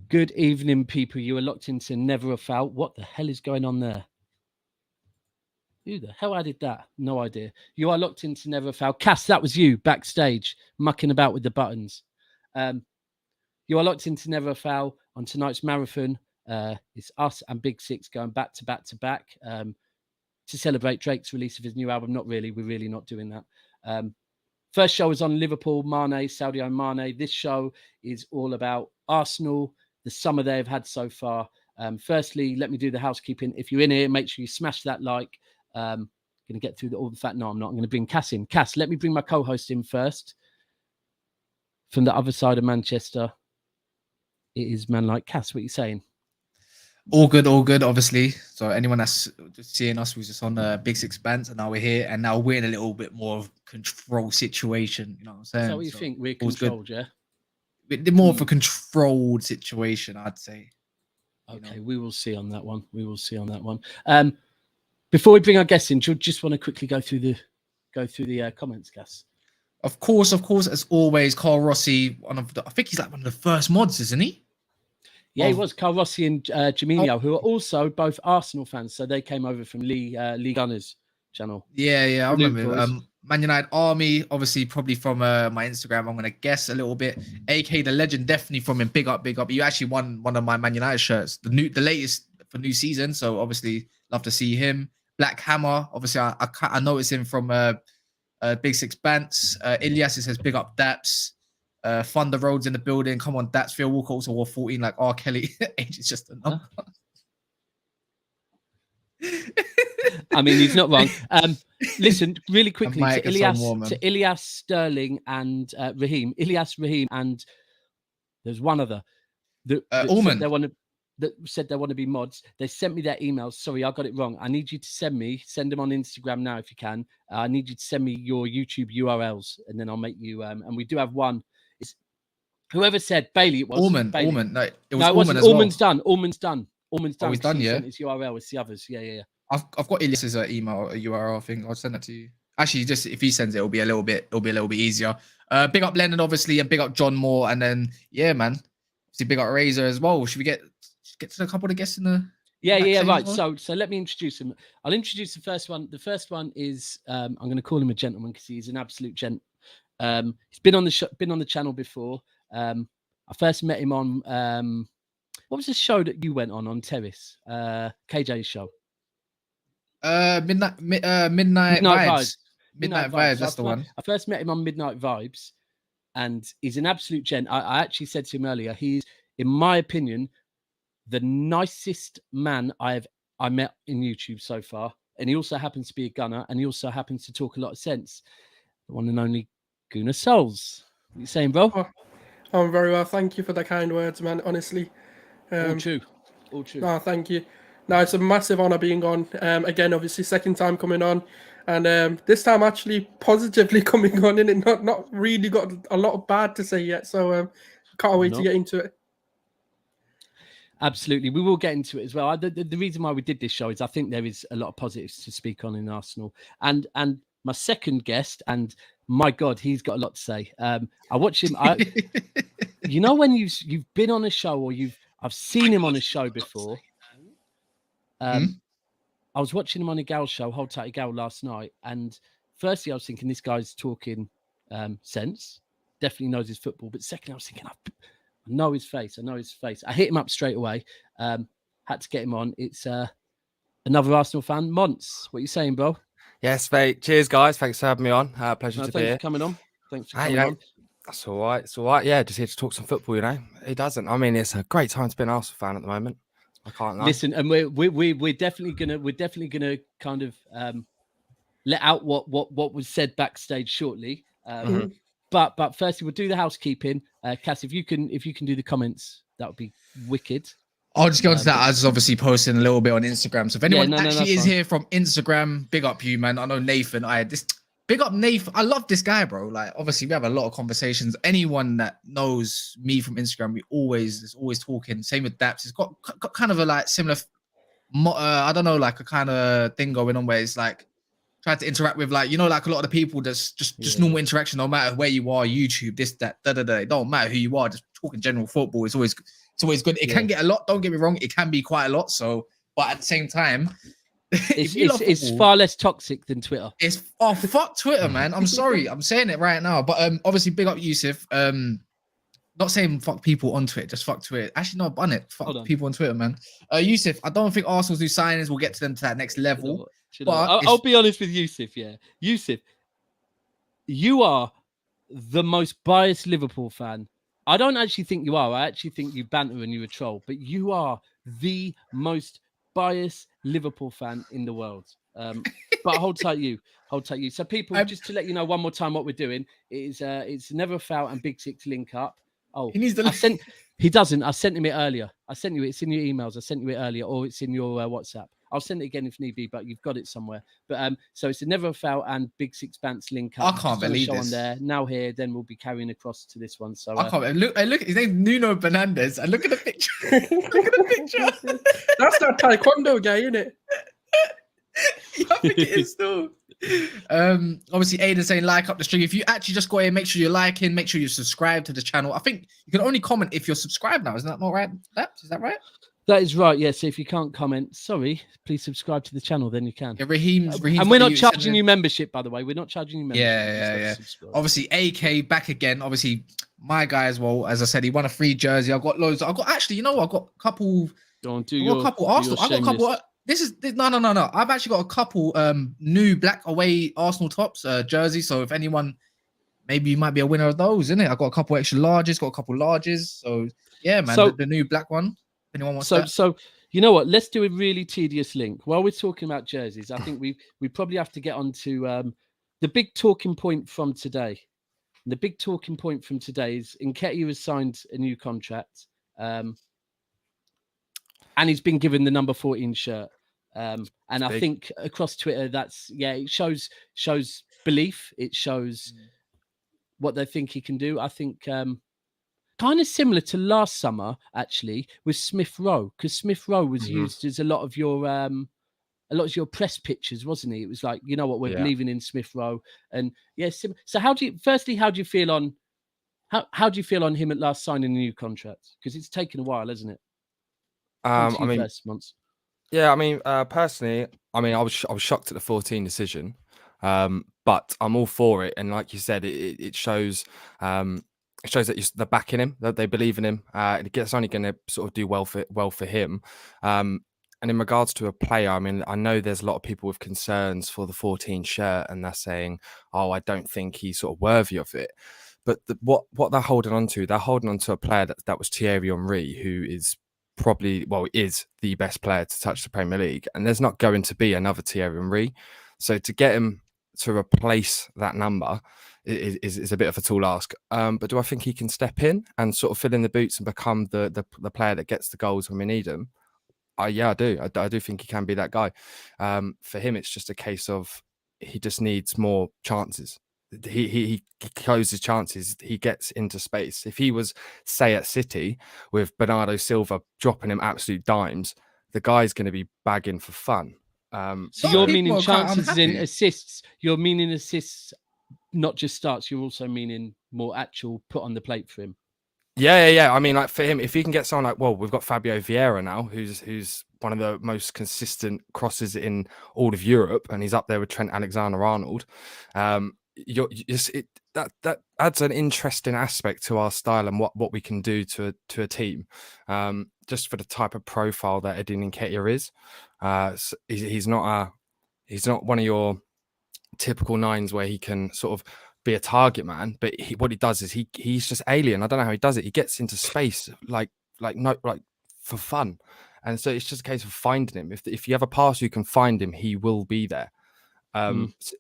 Good evening, people. You are locked into Never a Foul. What the hell is going on there? Who the hell added that? No idea. You are locked into Never a Foul. Cass, that was you backstage, mucking about with the buttons. You are locked into Never a Foul on tonight's marathon. It's us and Big Six going back to back to back to celebrate Drake's release of his new album. Not really. We're really not doing that. First show was on Liverpool, Mane, Sadio Mane. This show is all about Arsenal, the summer they have had so far. Firstly, let me do the housekeeping. If you're in here, make sure you smash that like. Going to get through all the fact. No, I'm not. I'm going to bring Cass in. Cass, let me bring my co-host in first. From the other side of Manchester, it is man like Cass. What are you saying? All good, obviously. So anyone that's just seeing us was just on the Big Six Bants, and now we're here, and now we're in a little bit more of control situation. You know what I'm saying? Is that what you think? We're controlled, yeah? More of a controlled situation, I'd say. Okay, we will see on that one. Before we bring our guests in, do you just want to quickly go through the comments, Cass? Of course, as always, Carl Rossi, I think he's like one of the first mods, isn't he? Yeah, he was. Carl Rossi and Jaminho, who are also both Arsenal fans. So they came over from Lee Gunner's channel. Yeah, I remember. Man United Army, obviously, probably from my Instagram. I'm going to guess a little bit. AK, the legend, definitely from him. Big up. You actually won one of my Man United shirts, the latest for new season. So obviously, love to see him. Black Hammer, obviously, I noticed him from Big Six Bants. Ilyas, it says big up Daps. Thunder Roads in the building. Come on, Daps. Phil Walker also wore 14 like R. Kelly. Age is just a number. I mean, he's not wrong. Listen, really quickly to Ilyas, Sterling, and Raheem. Ilyas, Raheem, and there's one other. That said they want to be mods. They sent me their emails. Sorry, I got it wrong. I need you to send them on Instagram now if you can. I need you to send me your YouTube URLs, and then I'll make you. And we do have one. It's whoever said Bailey. It was Allman. No, it wasn't. Allman's done. Allman's done. Oh, he's done. Yeah. His URL. It's the others. Yeah. I've got Ilyas's email URL thing. I'll send that to you. Actually, just if he sends it, it'll be a little bit easier. Big up Lennon, obviously, and big up John Moore, and then man, see big up Razor as well. Should we get to a couple of the guests in the right. Well? So let me introduce him. I'll introduce the first one. The first one is I'm going to call him a gentleman because he's an absolute gent. He's been on the channel before. I first met him on what was the show that you went on Terrace? KJ's show. Midnight Vibes. Midnight Vibes. That's the one. I first met him on Midnight Vibes, and he's an absolute gent. I actually said to him earlier, he's, in my opinion, the nicest man I met in YouTube so far. And he also happens to be a gunner, and he also happens to talk a lot of sense. The one and only Guna Souls. What are you saying, bro? Oh, I'm very well. Thank you for the kind words, man. Honestly. All true. No, thank you. No, it's a massive honor being on. Again, obviously, second time coming on. And this time actually positively coming on, and it not really got a lot of bad to say yet. So can't wait to get into it. Absolutely. We will get into it as well. The reason why we did this show is I think there is a lot of positives to speak on in Arsenal. And my second guest, and my God, he's got a lot to say. I watch him. You know, when you've been on a show or I've seen him on a show before. I was watching him on a gal show, Hold Tight Gal, last night. And firstly, I was thinking this guy's talking sense. Definitely knows his football. But secondly, I was thinking, I know his face. I hit him up straight away. Had to get him on. It's another Arsenal fan, Monts. What are you saying, bro? Yes, mate. Cheers, guys. Thanks for having me on. Pleasure to be here. Thanks for coming on. On. That's all right. It's all right. Yeah, just here to talk some football. You know, he doesn't. I mean, it's a great time to be an Arsenal fan at the moment. I can't lie. Listen, and we're definitely gonna kind of let out what was said backstage shortly. But firstly, we'll do the housekeeping. Cass, if you can do the comments, that would be wicked. I'll just go into that. I was obviously posting a little bit on Instagram. So if anyone is here from Instagram, big up you, man. I know Nathan. Big up Nathan. I love this guy, bro. Like, obviously, we have a lot of conversations. Anyone that knows me from Instagram, there's always talking. Same with Daps. It's got kind of a like similar, I don't know, like a kind of thing going on where it's like try to interact with, like, you know, like a lot of the people that's just normal interaction, no matter where you are, YouTube, this, that, da. It don't matter who you are, just talking general football. It's It's always good. It can get a lot. Don't get me wrong. It can be quite a lot. So, but at the same time, it's far less toxic than Twitter. It's fuck Twitter, man. I'm sorry. I'm saying it right now. But obviously, big up Yusuf. Not saying fuck people on Twitter, just fuck Twitter. Actually, no, bun it. Fuck people on Twitter, man. Yusuf, I don't think Arsenal's new signings will get to them to that next level. I'll be honest with Yusuf, yeah. Yusuf, you are the most biased Liverpool fan. I don't actually think you are. I actually think you banter and you're a troll. But you are the most biased Liverpool fan in the world. But hold tight, you. So people, just to let you know one more time what we're doing, it's Never a Foul and Big Six link up. Oh, he doesn't. I sent him it earlier. I sent you it. It's in your emails. I sent you it earlier, or it's in your WhatsApp. I'll send it again if need be, but you've got it somewhere. But so it's a Never a Foul and Big Six Bants link up. I can't believe this. On there now here, then we'll be carrying across to this one. So I can't look. His name's Nuno Fernandes. And look at the picture. Look at the picture. That's that taekwondo guy, isn't it? Yeah, I think it is still. Obviously Aiden saying like up the stream. If you actually just go ahead and make sure you're liking, make sure you subscribe to the channel. I think you can only comment if you're subscribed now. Isn't that not right? Is that right? That is right. Yes. Yeah, so if you can't comment, sorry, please subscribe to the channel. Then you can. Yeah, Raheem's and we're not charging you membership, by the way. We're not charging you membership. Yeah. Obviously, AK back again. Obviously, my guy as well. As I said, he won a free jersey. I've got loads. I've got actually, you know, I've got a couple. Don't do your. A couple Arsenal. I've got a couple. This is no. I've actually got a couple new black away Arsenal tops jerseys. So if anyone, maybe you might be a winner of those, isn't it? I've got a couple extra larges. Got a couple larges. So yeah, man. So, the new black one. Anyone wants that? So you know what? Let's do a really tedious link. While we're talking about jerseys, I think we probably have to get on to the big talking point from today. The big talking point from today is Nketiah has signed a new contract, and he's been given the number 14 shirt. And I think across Twitter, it shows belief. It shows what they think he can do. I think. Kind of similar to last summer, actually, with Smith Rowe, because Smith Rowe was used as a lot of your press pictures, wasn't he? It was like, you know what, we're believing in Smith Rowe, and so how do you feel on him at last signing a new contract? Because it's taken a while, hasn't it? First months. Yeah, I mean, personally, I was shocked at the 14 decision, but I'm all for it, and like you said, it shows. It shows that they're backing him, that they believe in him. It's only going to sort of do well for him. And in regards to a player, I mean, I know there's a lot of people with concerns for the 14 shirt, and they're saying, "Oh, I don't think he's sort of worthy of it." But what they're holding on to a player that was Thierry Henry, who is is the best player to touch the Premier League, and there's not going to be another Thierry Henry. So to get him to replace that number is a bit of a tall ask. But do I think he can step in and sort of fill in the boots and become the player that gets the goals when we need them? Yeah, I do. I do think he can be that guy. For him, it's just a case of he just needs more chances. He closes chances. He gets into space. If he was, say, at City with Bernardo Silva dropping him absolute dimes, the guy's going to be bagging for fun. So you're meaning chances in assists. You're meaning assists, not just starts. You're also meaning more actual put on the plate for him. Yeah. I mean, like for him, if he can get someone like, we've got Fabio Vieira now, who's one of the most consistent crosses in all of Europe, and he's up there with Trent Alexander-Arnold. That adds an interesting aspect to our style and what we can do to a team. Just for the type of profile that Eddie Nketiah is. So he's not one of your typical nines where he can sort of be a target man, but what he does is he's just alien. I don't know how he does it. He gets into space like for fun, and so it's just a case of finding him. If you have a passer who can find him, he will be there.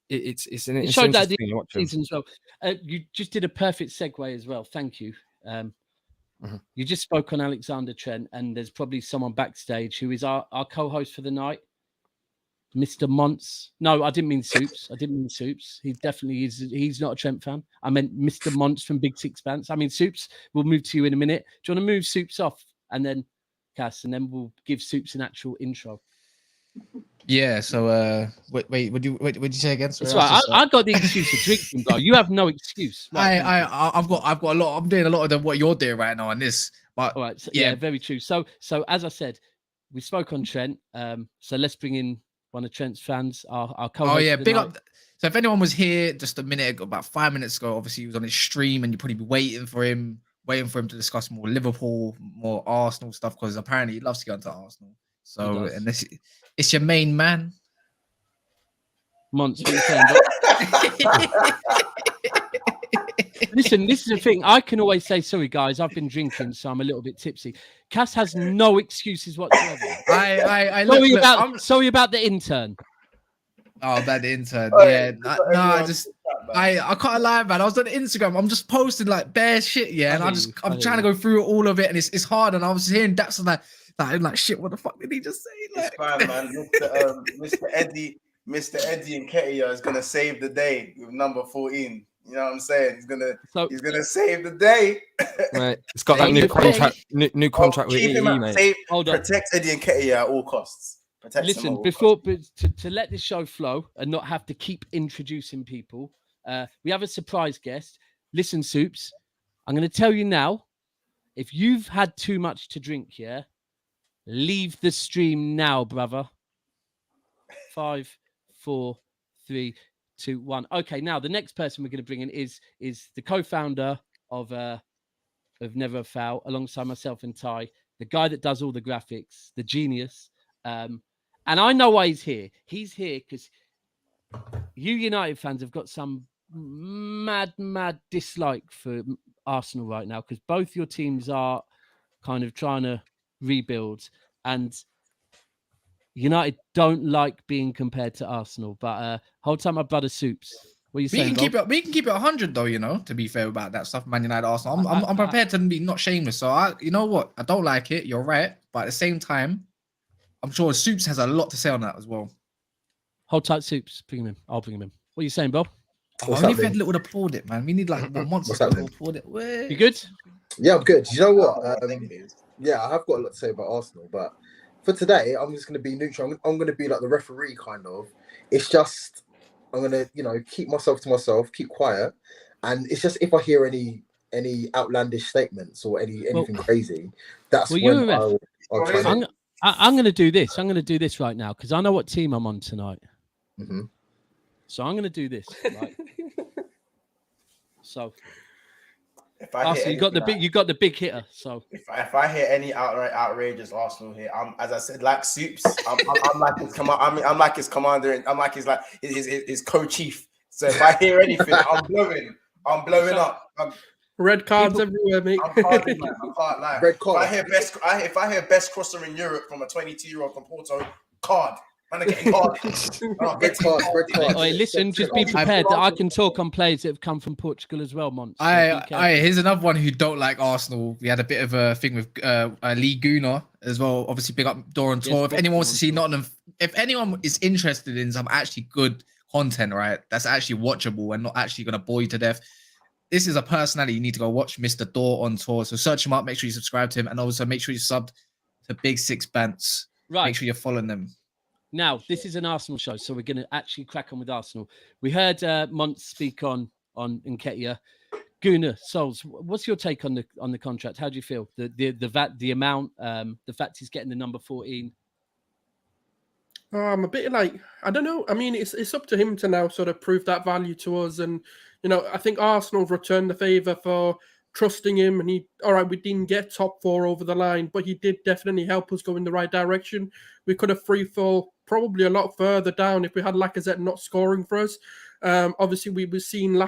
It's showed that the season as well. You just did a perfect segue as well. Thank you. You just spoke on Alexander Trent, and there's probably someone backstage who is our co-host for the night, Mr. Monts. No, I didn't mean Soups. He definitely is. He's not a Trent fan. I meant Mr. Monts from Big Six Bants. I mean, Soups, we'll move to you in a minute. Do you want to move Soups off and then Cass, and then we'll give Soups an actual intro? Yeah, so wait, would you say again? Sorry, that's right. I got the excuse of drinking, bro. You have no excuse. Right? I've got a lot. I'm doing a lot of what you're doing right now on this. But All right. So, yeah, very true. So as I said, we spoke on Trent. So let's bring in one of Trent's fans, our co-host. Oh yeah, big up. So if anyone was here just a minute ago, about 5 minutes ago, obviously he was on his stream, and you'd probably be waiting for him to discuss more Liverpool, more Arsenal stuff, because apparently he loves to go into Arsenal. So and it's your main man, Monts. What you saying? Listen, this is the thing. I can always say, sorry, guys, I've been drinking, so I'm a little bit tipsy. Cass has no excuses whatsoever. Sorry about the intern. Oh, that intern. Yeah. I can't lie, man. I was on Instagram. I'm just posting like bare shit, yeah. And I'm trying to go through all of it, and it's hard. And I was hearing Daps like shit, what the fuck did he just say? Like, it's fine, man. Mr. Eddie Nketiah is gonna save the day with number 14. You know what I'm saying? He's gonna save the day. Right. It's got that new contract with EE, mate. Protect Eddie Nketiah at all costs. Listen, to let this show flow and not have to keep introducing people, we have a surprise guest. Listen, Soups, I'm going to tell you now, if you've had too much to drink, yeah, leave the stream now, brother. 5, 4, 3, 2, 1. Okay, now the next person we're going to bring in is the co-founder of Never a Foul, alongside myself and Ty, the guy that does all the graphics, the genius. And I know why he's here. He's here because you United fans have got some mad dislike for Arsenal right now, because both your teams are kind of trying to rebuild, and United don't like being compared to Arsenal. But hold time, my brother Soups. What are you saying? We can keep it 100 though, you know, to be fair about that stuff, Man United, Arsenal. I'm prepared to be not shameless. So you know what? I don't like it. You're right. But at the same time, I'm sure Soups has a lot to say on that as well. Hold tight, Soups. Bring him in. I'll bring him in. What are you saying, Bob? Only if we had a little applaud it, man. We need like months to applaud it. You good? Yeah, I'm good. You know what? Yeah, I have got a lot to say about Arsenal, but for today, I'm just going to be neutral. I'm going to be like the referee, kind of. It's just, I'm going to, keep myself to myself, keep quiet. And it's just, if I hear any outlandish statements or anything crazy, that's when I'll try to... I'm going to do this. I'm going to do this right now because I know what team I'm on tonight. Mm-hmm. So I'm going to do this. Right? So, if you got the big hitter. So if I hear any outrageous Arsenal here, as I said, like Soups, I'm like his commander. I'm like his commander. I'm like his co-chief. So if I hear anything, I'm blowing up. Red cards everywhere, mate. I'm carding, man. I can't lie. Red card. If I hear best crosser in Europe from a 22-year-old from Porto, card. Man, I'm getting carded. Red card. Wait, listen, just be prepared that I can talk on players that have come from Portugal as well, Monts. Here's another one who don't like Arsenal. We had a bit of a thing with Lee Gunnar as well. Obviously, big up Doran Tor. If anyone wants to see Nottingham, if anyone is interested in some actually good content, right, that's actually watchable and not actually going to bore you to death, this is a personality you need to go watch, Mr. Door on Tour. So search him up, make sure you subscribe to him, and also make sure you sub to Big Six Bants. Right. Make sure you're following them. Now, this is an Arsenal show, so we're going to actually crack on with Arsenal. We heard Monts speak on Nketiah. Gunnar, Sols, what's your take on the contract? How do you feel? The amount, the fact he's getting the number 14. I'm a bit like, I don't know. I mean, it's up to him to now sort of prove that value to us. And, I think Arsenal have returned the favour for trusting him. And we didn't get top 4 over the line, but he did definitely help us go in the right direction. We could have free fall probably a lot further down if we had Lacazette not scoring for us. Obviously, we were seeing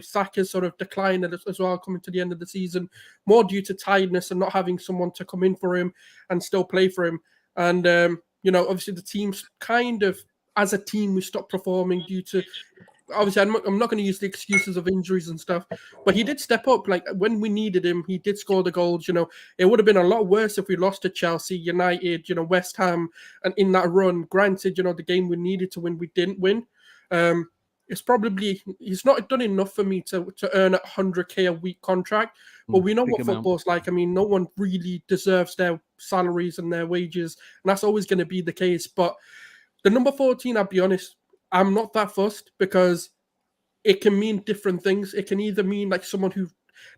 Saka's sort of decline as well coming to the end of the season, more due to tiredness and not having someone to come in for him and still play for him. And, obviously the team's kind of, as a team, we stopped performing due to, obviously I'm not going to use the excuses of injuries and stuff, but he did step up. Like when we needed him, he did score the goals. It would have been a lot worse if we lost to Chelsea, United, West Ham, and in that run, granted, the game we needed to win, we didn't win. It's probably, he's not done enough for me to earn a 100k a week contract, but we know what football's like. I mean, no one really deserves their salaries and their wages, and that's always going to be the case. But the number 14, I'll be honest, I'm not that fussed because it can mean different things. It can either mean like someone who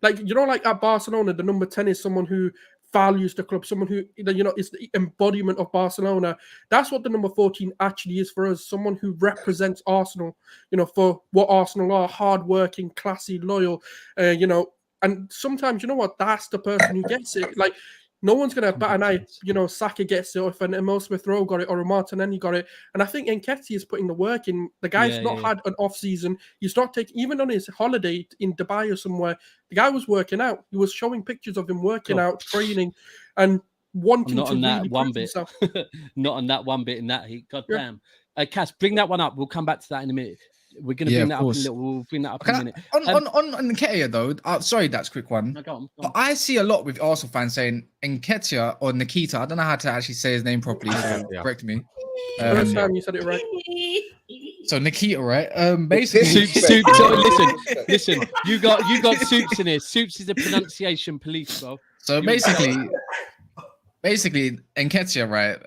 like, you know, like at Barcelona, the number 10 is someone who values the club, someone who, you know, is the embodiment of Barcelona. That's what the number 14 actually is for us, someone who represents Arsenal, you know, for what Arsenal are: hardworking, classy, loyal, you know. And sometimes, you know what, that's the person who gets it. Like, no one's going to bat an eye, you know, Saka gets it, or if an Emil Smith-Rowe got it, or a Martinelli got it. And I think Nketiah is putting the work in. The guy's not had an off-season. He's not taking, even on his holiday in Dubai or somewhere, the guy was working out. He was showing pictures of him working out, training, and wanting to really prove himself. Not on that one bit in that heat. God damn. Cass, bring that one up. We'll come back to that in a minute. We're going to bring that up in a little. We'll bring that up in a minute. On Nketiah though, sorry, that's a quick one. No, go on. I see a lot with Arsenal fans saying Nketiah or Nketiah. I don't know how to actually say his name properly. So correct me. First time you said it right. So Nketiah, right? Basically, Soups. Listen. You got Soups in here. Soups is a pronunciation police, bro. So basically, Nketiah, right?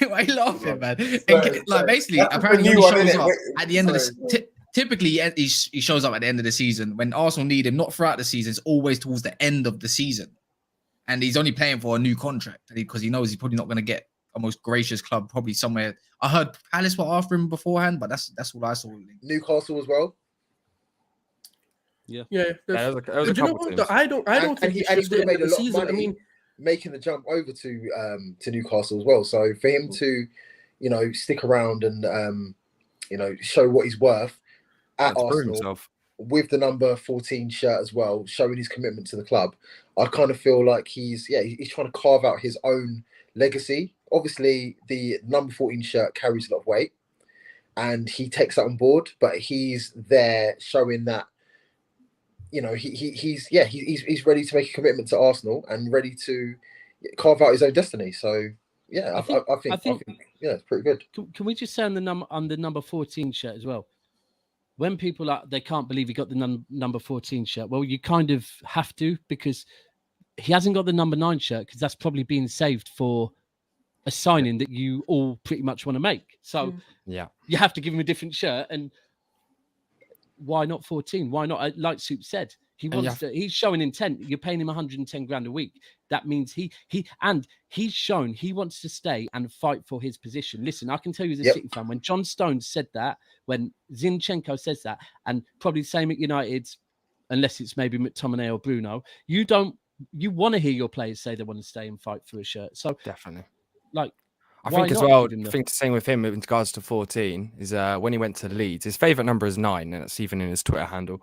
Why are you laughing, man? Like basically, apparently he shows up at the end of the. Typically, he shows up at the end of the season when Arsenal need him. Not throughout the season; it's always towards the end of the season, and he's only playing for a new contract because he knows he's probably not going to get a most gracious club. Probably somewhere. I heard Palace were after him beforehand, but that's what I saw. Newcastle as well. Yeah. It was a you know what? I don't think he would have made a lot of money. I mean, making the jump over to Newcastle as well. So for him to, you know, stick around and you know, show what he's worth at Arsenal with the number 14 shirt as well, showing his commitment to the club, I kind of feel like he's trying to carve out his own legacy. Obviously, the number 14 shirt carries a lot of weight, and he takes that on board. But he's there showing that, you know, he's ready to make a commitment to Arsenal and ready to carve out his own destiny. So yeah, I think yeah, it's pretty good. Can we just say on the number 14 shirt as well? When people they can't believe he got the number 14 shirt. Well, you kind of have to, because he hasn't got the number 9 shirt, because that's probably being saved for a signing that you all pretty much want to make. So yeah, you have to give him a different shirt. And why not 14? Why not? Like Soup said, he wants to. He's showing intent. You're paying him 110 grand a week. That means he's shown he wants to stay and fight for his position. Listen, I can tell you as a City fan, when John Stones said that, when Zinchenko says that, and probably the same at United, unless it's maybe McTominay or Bruno, you want to hear your players say they want to stay and fight for a shirt. So definitely, like. I think as well, I think the same with him in regards to 14 is when he went to Leeds, his favourite number is 9, and it's even in his Twitter handle.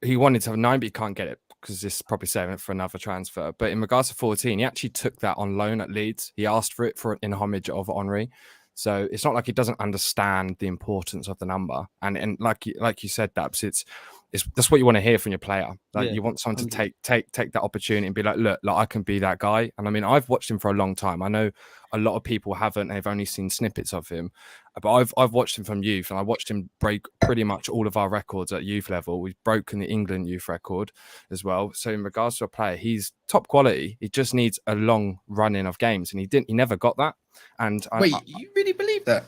He wanted to have 9, but he can't get it because this is probably saving it for another transfer. But in regards to 14, he actually took that on loan at Leeds. He asked for it in homage of Henry. So it's not like he doesn't understand the importance of the number. And like you said, Daps, that's what you want to hear from your player. Like you want someone to take that opportunity and be like, look, I can be that guy. And I mean, I've watched him for a long time. I know a lot of people haven't. They've only seen snippets of him. But I've watched him from youth, and I watched him break pretty much all of our records at youth level. We've broken the England youth record as well. So in regards to a player, he's top quality. He just needs a long run-in of games, and he never got that. And you really believe that?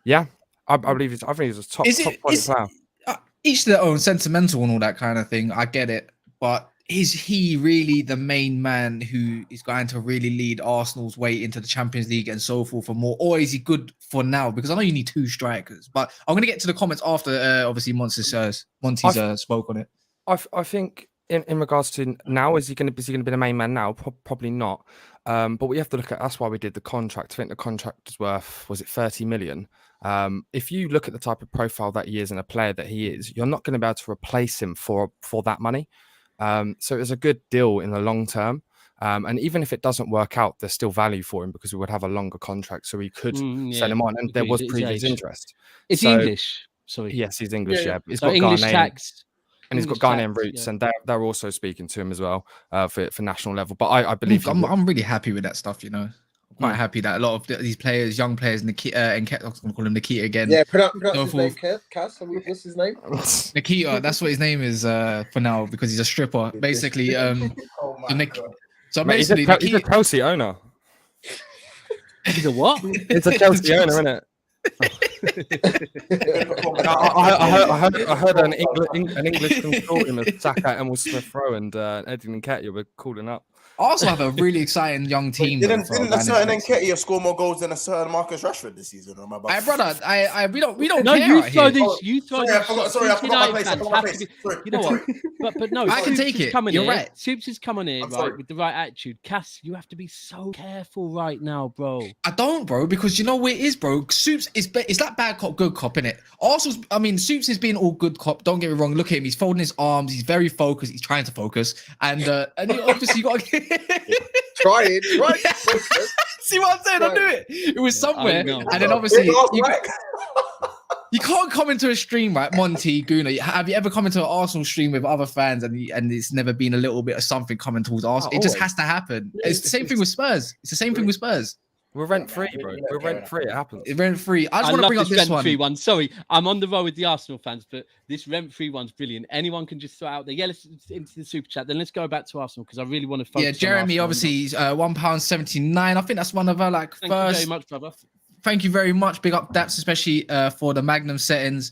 Yeah, I believe I think he's a top quality player. Each their own, sentimental and all that kind of thing. I get it, but is he really the main man who is going to really lead Arsenal's way into the Champions League and so forth for more, or is he good for now? Because I know you need 2 strikers, but I'm going to get to the comments after. Obviously, Monty's spoke on it. I think in regards to now, is he going to be the main man now? Probably not. But we have to look at. That's why we did the contract. I think the contract is worth, was it 30 million? If you look at the type of profile that he is and a player that he is, you're not going to be able to replace him for that money. So it's a good deal in the long term. And even if it doesn't work out, there's still value for him because we would have a longer contract, so we could sell him on. And there was previous interest. Is he English? Sorry. Yes, he's English. Yeah, he's got English Ghanaian tax. And he's got Ghanaian roots, and they're also speaking to him as well for national level. But I believe I'm really happy with that stuff. You know, I'm quite happy that a lot of these players, young players, Nketiah, I'm going to call him Nketiah again. Yeah, pronounce his name, Cass. What's his name? Nketiah. That's what his name is for now, because he's a stripper. Basically, so basically, he's a Chelsea owner. He's a what? It's a Chelsea owner, isn't it? I heard an English consortium of Saka, Emil Smith-Rowe, and Eddie Nketiah were calling up. Arsenal have a really exciting young team. Didn't a certain Nketiah score more goals than a certain Marcus Rashford this season? Or am I about Hey, brother, we don't No, care you right throw here. this. You throw Sorry, I this. forgot. Sorry, I forgot my place. I forgot my place. Sorry. You know what? But no, I can Soups take is it. coming You're here. right. Soups is coming here, I'm right, sorry. with the right attitude. Cass, you have to be so careful right now, bro. I don't, bro, because you know what it is, bro. Soups is it's like bad cop, good cop, innit? Soups is being all good cop. Don't get me wrong. Look at him. He's folding his arms. He's very focused. He's trying to focus, and you obviously got Trying. See what I'm saying? I knew it. It was somewhere, know. and then obviously you can't come into a stream, right, Monty, Guna? Have you ever come into an Arsenal stream with other fans and it's never been a little bit of something coming towards Arsenal? It just has to happen. It's the same thing with Spurs. It's the same thing with Spurs. We're rent-free, bro. We're rent-free. It happens. It's rent-free. I just I want to love bring up this this rent-free one. one. Sorry, I'm on the roll with the Arsenal fans, but this rent-free one's brilliant. Anyone can just throw out there. Yeah, let's into the super chat. Then let's go back to Arsenal because I really want to focus. Yeah, Jeremy, on obviously, £1.79. I think that's one of our Thank you first. very much, brother. Thank you very much. Big up Daps, especially for the Magnum settings.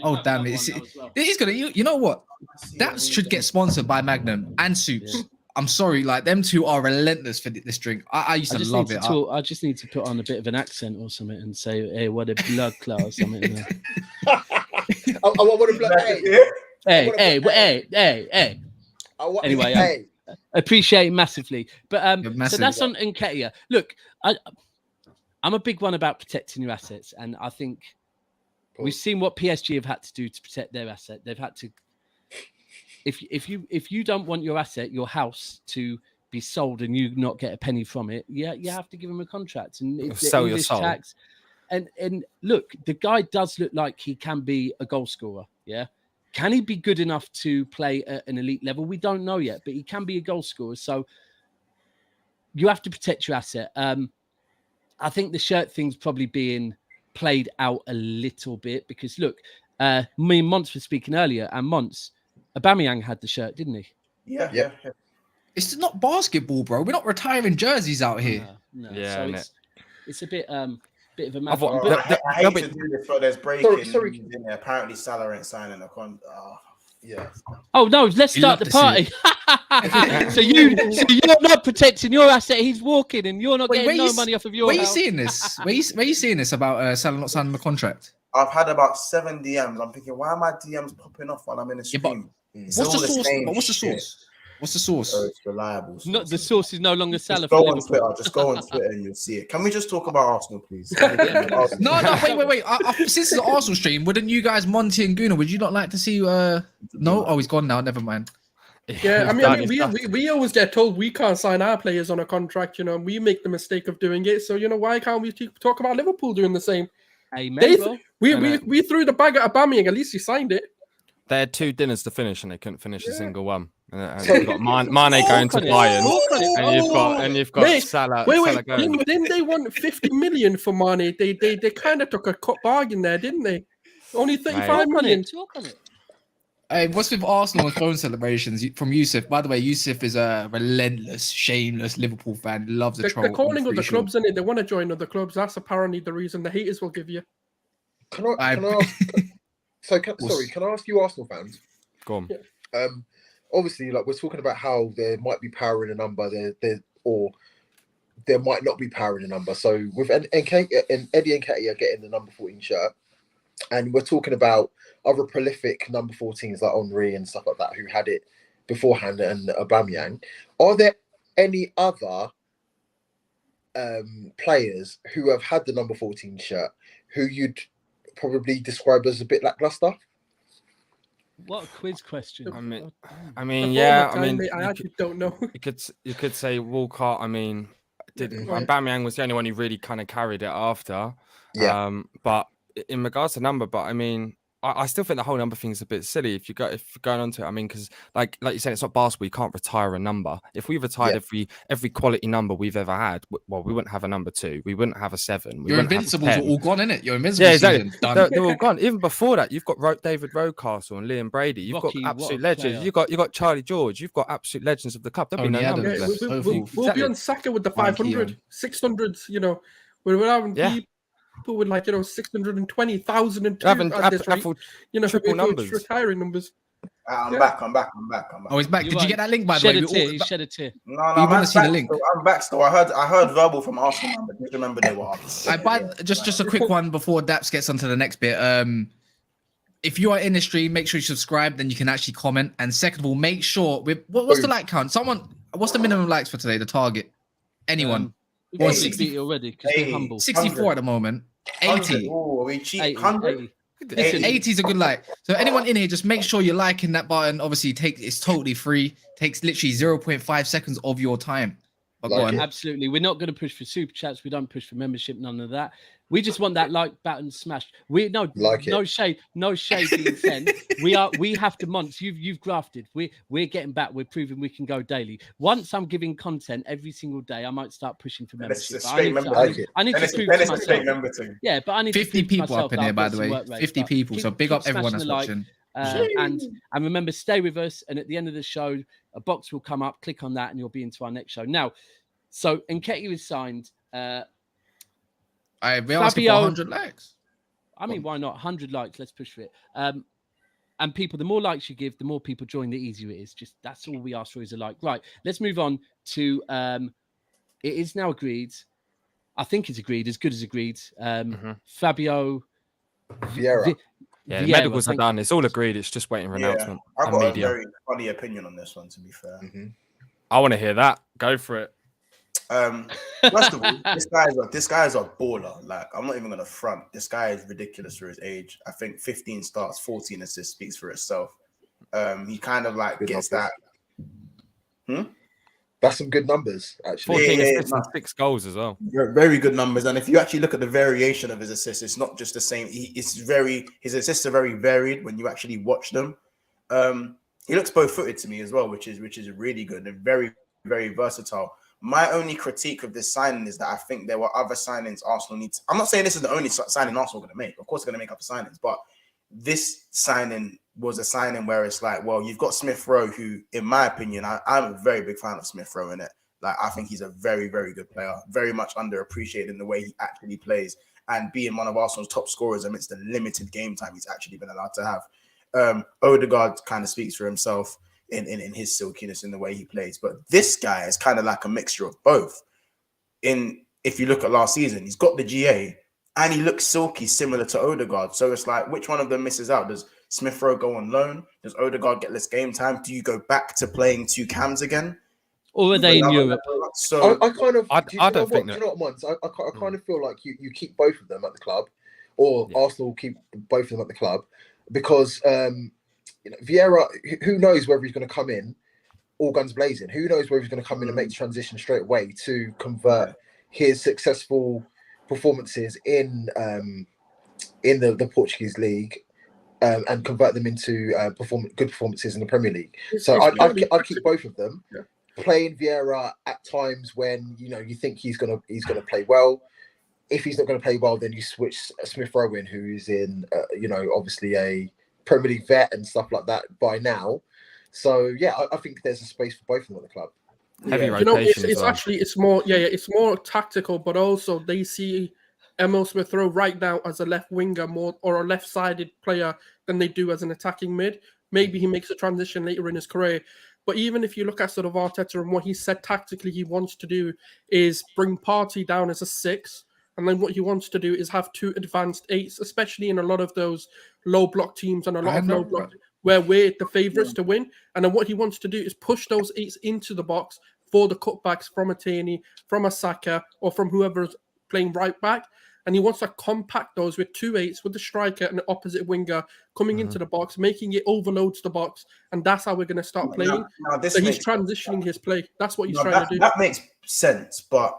Oh, damn it. It's gonna, you know what? Daps should get sponsored by Magnum and Soups. Yeah. I'm sorry, like them two are relentless for this drink. I used to love it. I just need to put on a bit of an accent or something and say, "Hey, what a blood clot" or something. I want to blood. Hey. Anyway, appreciate it massively. But so that's on Nketiah. Look, I'm a big one about protecting your assets, and I think we've seen what PSG have had to do to protect their asset. They've had to. If you don't want your asset, your house, to be sold and you not get a penny from it, you have to give him a contract and it's sell the your English soul. tax. And look, the guy does look like he can be a goal scorer. Yeah, can he be good enough to play at an elite level? We don't know yet, but he can be a goal scorer. So you have to protect your asset. I think the shirt thing's probably being played out a little bit because look, me and Monts were speaking earlier, and Monts. Aubameyang had the shirt, didn't he? Yeah. It's not basketball, bro. We're not retiring jerseys out here. No. Yeah, so it's a bit of a mad I've- one. but- I hate to do this, but there's breaking Sorry. news in there. Apparently, Salah ain't signing a contract. Yeah. Oh no, let's You start love the to see party. so you're not protecting your asset. He's walking, and you're not Wait, getting where no you- money off of your Where you house. seeing this? Where you seeing this about Salah not signing the contract? I've had about 7 DMs. I'm thinking, why are my DMs popping off while I'm in the Yeah, but stream? It's What's all the source? same But what's the shit. source? What's the source? So it's reliable. Not the source is no longer Salah Just for go on Liverpool. Twitter. Just go on Twitter and you'll see it. Can we just talk about Arsenal, please? No, wait. Since it's an Arsenal stream, wouldn't you guys, Monty and Guna, would you not like to see? No, oh, he's gone now. Never mind. Yeah, I mean, we always get told we can't sign our players on a contract, and we make the mistake of doing it. So, why can't we talk about Liverpool doing the same? Amen, bro. We threw the bag at Aubameyang. At least he signed it. They had 2 dinners to finish and they couldn't finish a single one. And you've got Mane going to Bayern, and you've got Wait, Salah. Wait, Salah going. didn't they want 50 million for Mane? They kind of took a cut bargain there, didn't they? Only 35 million. Talk on it. Hey, what's with Arsenal and throne celebrations from Yusuf? By the way, Yusuf is a relentless, shameless Liverpool fan. Loves a troll. They're calling other clubs in it. They want to join other clubs. That's apparently the reason the haters will give you. Can I ask, can I ask you Arsenal fans? Go on. Yeah. Obviously, like we're talking about how there might be power in a number, or there might not be power in a number. So with Eddie Nketiah getting the number 14 shirt, and we're talking about other prolific number 14s like Henry and stuff like that who had it beforehand, and Aubameyang. Are there any other players who have had the number 14 shirt who you'd probably describe as a bit lackluster? What a quiz question. I mean, yeah. I actually don't know. You could say Walcott. I mean, Aubameyang was the only one who really kind of carried it after. Yeah. But in regards to number, I mean, I still think the whole number thing is a bit silly. If you're going on to it, I mean, because like you said, it's not basketball. You can't retire a number. If we retired every quality number we've ever had, well, we wouldn't have a number 2. We wouldn't have a 7. Your Invincibles are all gone, innit? Your Invincibles exactly. Done. They're all gone. Even before that, you've got David Rocastle and Liam Brady. You've got absolute legends. You've got Charlie George. You've got absolute legends of the club. There'll be no numbers left. We'll be on Saka with the 500, 600s, We're having people with like 620,000 and Having at this rate, Apple if triple numbers. it's retiring numbers. I'm back. Oh, he's back. You're Did right. you get that link, by the Shed way? a tear. He shed a tear. No, We wanna I'm see the back link. still. I'm back still. I heard verbal from Arsenal, but just remember they were up. Just a quick one before Daps gets onto the next bit. If you are in the stream, make sure you subscribe. Then you can actually comment. And second of all, make sure what's the like count? What's the minimum likes for today? The target? Anyone? We've probably 60 beat it already because we're humble. 64 at the moment. 80. Oh, are we cheap? 80, 100? 80. 80 is a good like. So anyone in here, just make sure you're liking that button. Obviously, it's totally free. Takes literally 0.5 seconds of your time. But go on. Absolutely. We're not going to push for super chats. We don't push for membership. None of that. We just want that like button smashed. No shade being sent. We have to Monts. You've grafted. We're getting back. We're proving we can go daily. Once I'm giving content every single day, I might start pushing for membership. I need to prove to myself. Yeah, but I need 50 to prove people up in here, by the way. 50 people. So big up everyone that's watching. And remember, stay with us. And at the end of the show, a box will come up. Click on that, and you'll be into our next show. Now, so Nketiah is signed. We're asking for 100 likes. I mean, why not? 100 likes. Let's push for it. And people, the more likes you give, the more people join, the easier it is. Just that's all we ask for is a like. Right. Let's move on to. It is now agreed. I think it's agreed. As good as agreed. Fabio Vieira. Yeah, the medicals are done. It's all agreed. It's just waiting for announcement. I've got a very funny opinion on this one, to be fair. I want to hear that. Go for it. First of all, this guy is a baller. Like, I'm not even gonna front. This guy is ridiculous for his age. I think 15 starts, 14 assists speaks for itself. He kind of like gets numbers. That. That's some good numbers, actually. 14 assists and 6 goals as well. Very good numbers. And if you actually look at the variation of his assists, it's not just the same. His assists are very varied when you actually watch them. He looks both-footed to me as well, which is really good and very, very versatile. My only critique of this signing is that I think there were other signings Arsenal needs. I'm not saying this is the only signing Arsenal are going to make. Of course, they're going to make other signings, but this signing was a signing where it's like, well, you've got Smith Rowe, who, in my opinion, I'm a very big fan of Smith Rowe in it. Like, I think he's a very, very good player, very much underappreciated in the way he actually plays, and being one of Arsenal's top scorers amidst the limited game time he's actually been allowed to have. Odegaard kind of speaks for himself in his silkiness in the way he plays, but this guy is kind of like a mixture of both. If you look at last season, he's got the GA and he looks silky, similar to Odegaard. So it's like, which one of them misses out? Does Smith Rowe go on loan? Does Odegaard get less game time? Do you go back to playing two cams again? Or are they in Europe? So I kind of, I don't think that. Do you know what, Monts? I kind of feel like you keep both of them at the club, or Arsenal keep both of them at the club, because Vieira, who knows whether he's going to come in all guns blazing? Who knows whether he's going to come in and make the transition straight away to convert his successful performances in the Portuguese league and convert them into good performances in the Premier League. So I'd keep both of them. Playing Vieira at times when you think he's gonna play well. If he's not going to play well, then you switch Smith Rowe in, who is in obviously a Premier League vet and stuff like that by now. So yeah, I think there's a space for both of them at the club. Heavy rotation. It's more tactical, but also they see Emil Smith Rowe right now as a left winger more, or a left-sided player, than they do as an attacking mid. Maybe he makes a transition later in his career. But even if you look at sort of Arteta and what he said tactically he wants to do is bring Partey down as a 6. And then what he wants to do is have 2 advanced 8s, especially in a lot of those low block teams and a lot of low block where we're the favourites to win. And then what he wants to do is push those 8s into the box for the cutbacks from a Thierry, from a Saka, or from whoever's playing right back. And he wants to compact those with 2 8s with the striker and the opposite winger coming into the box, making it overloads the box. And that's how we're going to start playing. So he's transitioning his play. That's what he's trying to do. That makes sense. But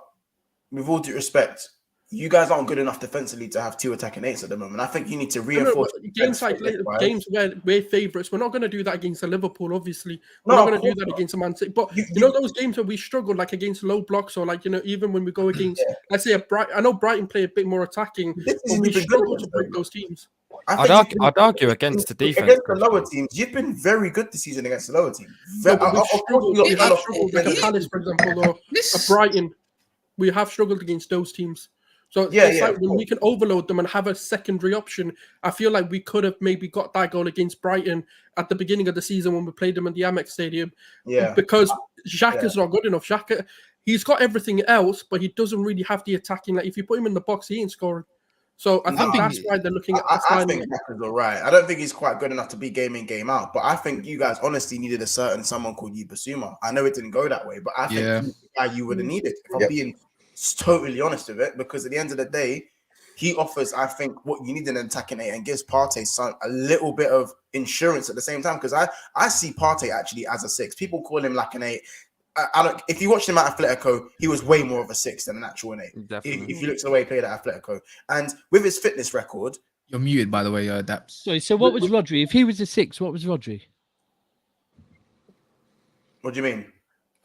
with all due respect, you guys aren't good enough defensively to have 2 attacking 8s at the moment. I think you need to reinforce games where we're favourites. We're not going to do that against a Liverpool, obviously. We're not going to do that against a Man City. But those games where we struggle, like against low blocks, or like even when we go against, let's say I know Brighton play a bit more attacking, but we struggle to break those teams. I'd argue against the defense. Against the lower teams, you've been very good this season against the lower teams. We have struggled, like a Palace, for example, or a Brighton. We have struggled against those teams. So it's like when we can overload them and have a secondary option, I feel like we could have maybe got that goal against Brighton at the beginning of the season when we played them at the Amex Stadium. Yeah. Because Xhaka's not good enough. Xhaka, he's got everything else, but he doesn't really have the attacking. Like if you put him in the box, he ain't scoring. So I think that's why they're looking at this I think Xhaka's all right. I don't think he's quite good enough to be game in, game out. But I think you guys honestly needed someone called Basuma. I know it didn't go that way, but I think he's the guy you would have needed. If I'm being totally honest with it, because at the end of the day, he offers, I think, what you need in an attacking 8 and gives Partey a little bit of insurance at the same time. Because I see Partey actually as a 6. People call him like an 8. I don't. If you watched him at Atletico, he was way more of a 6 than an actual 8. Definitely. If you look at the way he played at Atletico, and with his fitness record, you're muted by the way, Daps. Sorry. So what was Rodri? If he was a 6, what was Rodri? What do you mean?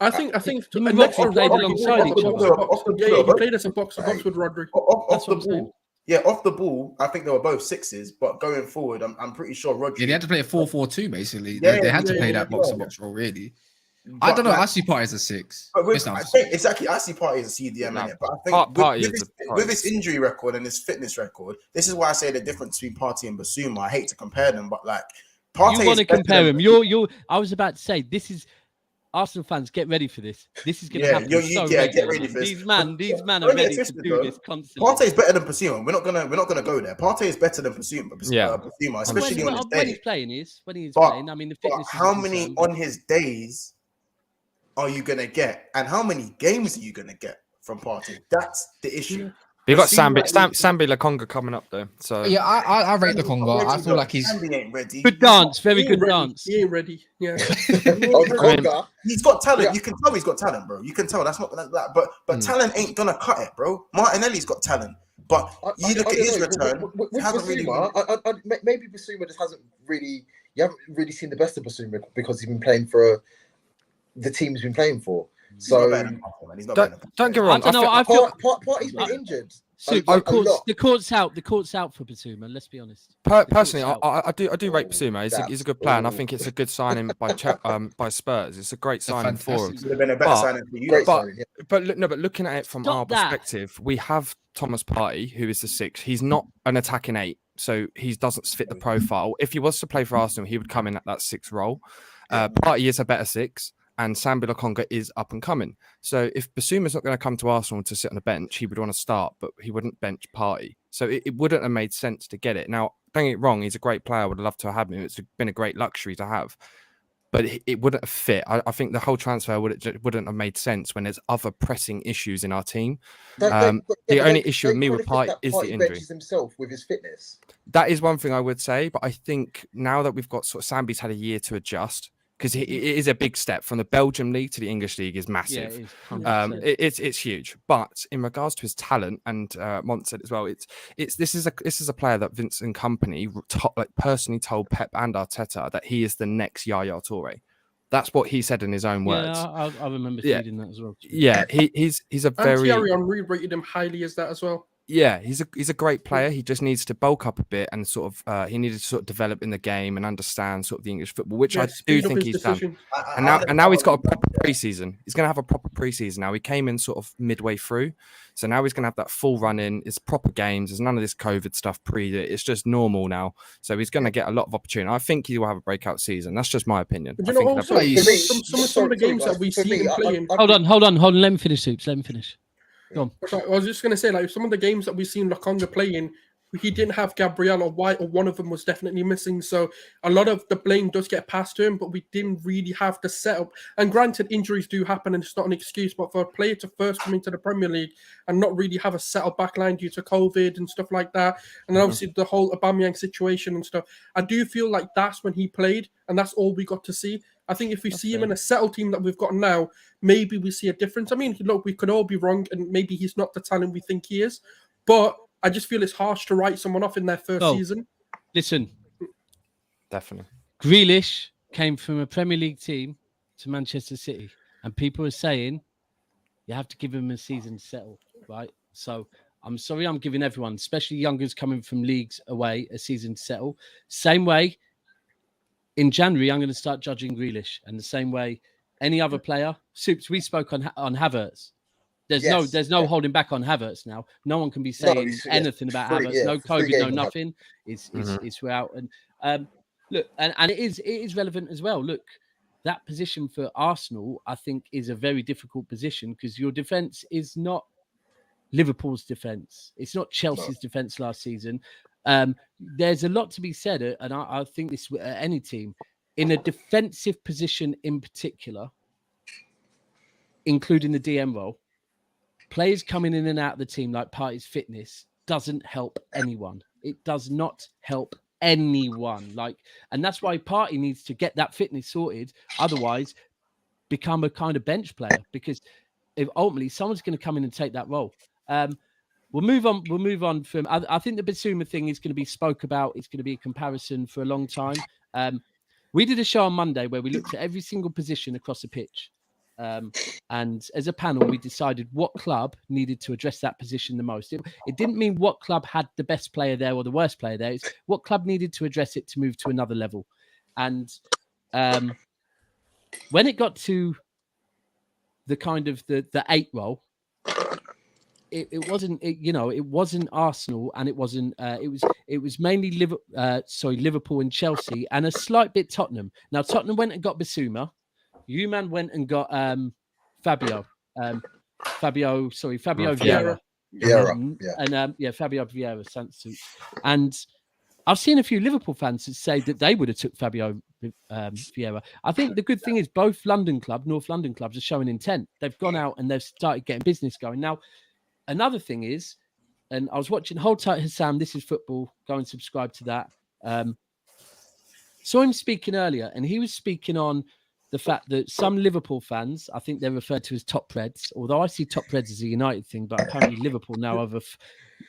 I think Rodri played alongside each other. He played as a box-to-box with Rodri. Off the ball. Yeah, off the ball, I think they were both 6s, but going forward, I'm pretty sure Rodri. Yeah, they had to play a 4-4-2 basically. They had to play that box-to-box role, really. I don't know. I see Partey as a 6. I think exactly. I see Partey as a CDM in it, but I think with his injury record and his fitness record, this is why I say the difference between Partey and Basuma. I hate to compare them, but like Partey, you want to compare him? I was about to say this is. Arsenal fans, get ready for this. This is going to happen. Get ready for this. These men are ready to do this constantly. Partey is better than Basuma. We're not gonna go there. Partey is better than Basuma. Especially when he's playing. I mean, the fitness. How many on his days are you gonna get, and how many games are you gonna get from Partey? That's the issue. You got Sambi Lokonga coming up though. So yeah, I rate Lokonga. I feel like he's ain't ready. Good dance, very good dance. He ain't ready. Yeah, he's got talent. Yeah. You can tell he's got talent, bro. You can tell that's not that. But talent ain't gonna cut it, bro. Martinelli's got talent, but you look at his return. Maybe Basuma just hasn't really. You haven't really seen the best of Basuma because he's been playing for the team he's been playing for. So don't get me wrong. Partey's been injured. The court's out for Basuma. Let's be honest. Personally, I do rate Basuma. He's a good player, and I think it's a good signing by Spurs. It's a great signing for him. It would have been a better signing for you. But looking at it from our perspective, we have Thomas Partey, who is the 6. He's not an attacking 8, so he doesn't fit the profile. If he was to play for Arsenal, he would come in at that 6 role. Partey is a better 6. And Sambi Lokonga is up and coming. So if Basuma's not going to come to Arsenal to sit on the bench, he would want to start, but he wouldn't bench Partey. So it wouldn't have made sense to get it. Now, don't get it wrong, he's a great player. I would love to have him. It's been a great luxury to have. But it wouldn't have fit. I think the whole transfer wouldn't have made sense when there's other pressing issues in our team. The only issue with me with Partey is the injury. Himself with his fitness. That is one thing I would say. But I think now that we've got Sambi's had a year to adjust, because it is a big step from the Belgium league to the English league is massive. Yeah, it's huge. But in regards to his talent, and Monts said as well, this is a player that Vincent Kompany personally told Pep and Arteta that he is the next Yaya Toure. That's what he said in his own words. Yeah, I remember reading that as well. Yeah, he's a very. Thierry Henry rated him highly as that as well. Yeah, he's a great player. He just needs to bulk up a bit and sort of he needed to sort of develop in the game and understand sort of the English football, which I do think he's done. And now he's got a proper preseason. He's going to have a proper preseason now. He came in sort of midway through, so now he's going to have that full run in. It's proper games. There's none of this COVID stuff It's just normal now. So he's going to get a lot of opportunity. I think he will have a breakout season. That's just my opinion. But you know, also, some of the games that we've seen him playing. Hold on. Let me finish, Soups. Let me finish. I was just going to say, like, some of the games that we've seen Lokonga playing, he didn't have Gabriel or White, or one of them was definitely missing. So a lot of the blame does get passed to him, but we didn't really have the setup. And granted, injuries do happen and it's not an excuse, but for a player to first come into the Premier League and not really have a settled backline due to COVID and stuff like that, and then obviously the whole Aubameyang situation and stuff, I do feel like that's when he played, and that's all we got to see. I think if we see him in a settled team that we've got now, maybe we see a difference. I mean, look, we could all be wrong, and maybe he's not the talent we think he is, but I just feel it's harsh to write someone off in their first season. Listen. Definitely. Grealish came from a Premier League team to Manchester City, and people are saying you have to give him a season to settle, right? So I'm sorry I'm giving everyone, especially youngers coming from leagues away, a season to settle. Same way, in January, I'm going to start judging Grealish, and the same way any other player. Soups, we spoke on Havertz. There's no holding back on Havertz now. No one can be saying anything about Havertz. No COVID, no nothing. It's we're out. And look, and it is relevant as well. Look, that position for Arsenal, I think, is a very difficult position because your defence is not Liverpool's defence. It's not Chelsea's defence last season. There's a lot to be said, and I think this any team in a defensive position in particular, including the DM role, players coming in and out of the team like Partey's fitness doesn't help anyone. It does not help anyone. And that's why Partey needs to get that fitness sorted. Otherwise, become a kind of bench player because if ultimately someone's going to come in and take that role. We'll move on. We'll move on from. I think the Bissouma thing is going to be spoke about. It's going to be a comparison for a long time. We did a show on Monday where we looked at every single position across the pitch. And as a panel, we decided what club needed to address that position the most. It didn't mean what club had the best player there or the worst player there. It's what club needed to address it to move to another level. And when it got to the kind of the 8 role, it wasn't Arsenal, and it wasn't. It was mainly Liverpool and Chelsea, and a slight bit Tottenham. Now Tottenham went and got Bissouma. You-Man went and got Fabio Vieira. Fabio Vieira. And I've seen a few Liverpool fans that say that they would have took Fabio Vieira. I think the good thing is both North London clubs are showing intent. They've gone out and they've started getting business going. Now, another thing is, and I was watching Hold Tight Hassam, This Is Football, go and subscribe to that. Saw him speaking earlier, and he was speaking on the fact that some Liverpool fans, I think they're referred to as top Reds, although I see top Reds as a United thing, but apparently Liverpool now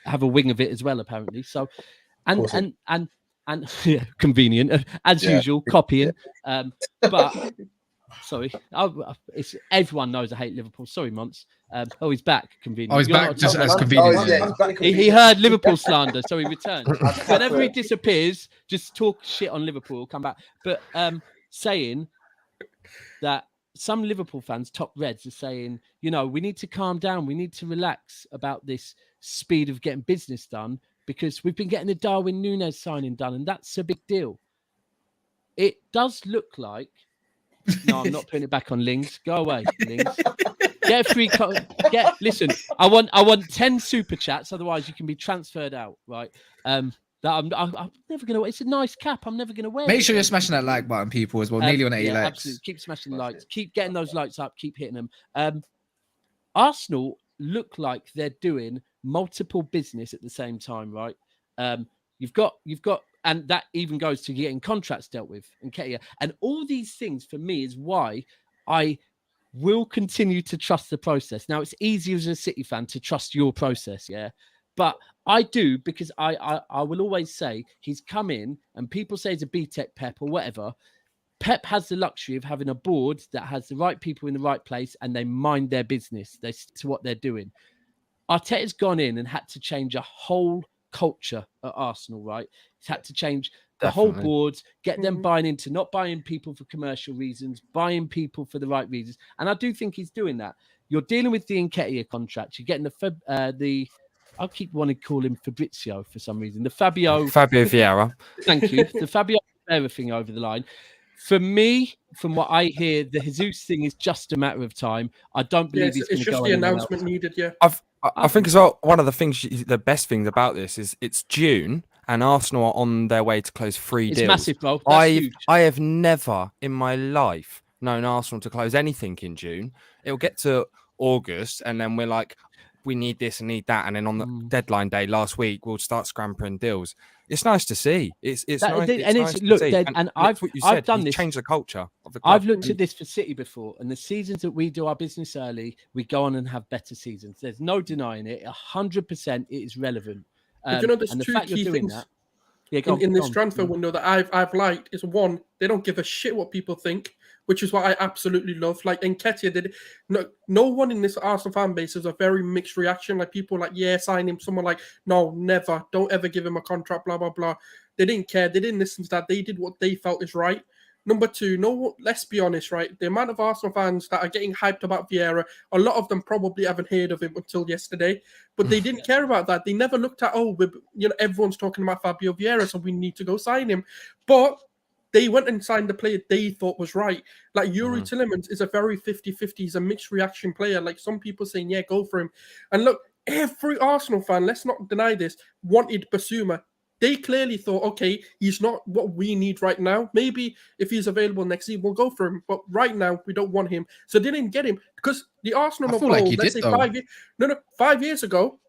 have a wing of it as well, apparently. So, and yeah, convenient as usual, copying. But sorry, it's everyone knows I hate Liverpool. Sorry, Monts. He's back. Convenient. He's back just as convenient. He heard Liverpool slander, so he returned. Whenever he disappears, just talk shit on Liverpool. Come back, but saying that some Liverpool fans, top Reds, are saying, we need to calm down. We need to relax about this speed of getting business done because we've been getting the Darwin Núñez signing done, and that's a big deal. It does look like. No, I'm not putting it back on Lings. Go away, Lings. Get a free. Listen, I want 10 super chats. Otherwise, you can be transferred out. Right. That I'm never gonna. It's a nice cap. I'm never gonna wear. Make sure you're smashing that like button, people, as well. Nearly on 80 likes. Absolutely. Keep smashing the likes. Keep getting those likes up. Keep hitting them. Arsenal look like they're doing multiple business at the same time, right? You've got, and that even goes to getting contracts dealt with, Nketiah, and all these things for me is why I will continue to trust the process. Now, it's easy as a City fan to trust your process, yeah. But I do because I will always say he's come in and people say he's a B-Tech Pep or whatever. Pep has the luxury of having a board that has the right people in the right place and they mind their business. They stick to what they're doing. Arteta's gone in and had to change a whole culture at Arsenal, right? He's had to change the whole board, get them buying into not buying people for commercial reasons, buying people for the right reasons. And I do think he's doing that. You're dealing with the Nketiah contract. You're getting the I keep wanting to call him Fabrizio for some reason. The Fabio Vieira. Thank you. The Fabio Vieira thing over the line. For me, from what I hear, the Jesus thing is just a matter of time. I don't believe he's going to go. It's just the announcement needed. Yeah. I think as well. One of the best things about this is it's June and Arsenal are on their way to close 3 deals. It's massive, bro. That's huge. I have never in my life known Arsenal to close anything in June. It'll get to August, and then we're like, we need this and need that, and then on the deadline day last week we'll start scrampering deals. It's nice to see. It's nice to see. And I've done this. Changed the culture of the club. I've looked at this for City before, and the seasons that we do our business early, we go on and have better seasons. There's no denying it. 100% it is relevant. But there's two key things in this transfer window that I've liked. Is one, they don't give a shit what people think, which is what I absolutely love. Like Nketiah did. No one in this Arsenal fan base has a very mixed reaction. Like people like, yeah, sign him. Someone like, no, never. Don't ever give him a contract, blah, blah, blah. They didn't care. They didn't listen to that. They did what they felt is right. Number two, no, let's be honest, right? The amount of Arsenal fans that are getting hyped about Vieira, a lot of them probably haven't heard of him until yesterday, but they didn't care about that. They never looked at, everyone's talking about Fabio Vieira, so we need to go sign him. But they went and signed the player they thought was right. Like Yuri Tillemans is a very 50-50. He's a mixed reaction player. Like some people saying, yeah, go for him. And look, every Arsenal fan, let's not deny this, wanted Basuma. They clearly thought, okay, he's not what we need right now. Maybe if he's available next season, we'll go for him. But right now, we don't want him. So they didn't get him because the Arsenal of old, let's say 5 years. No, 5 years ago,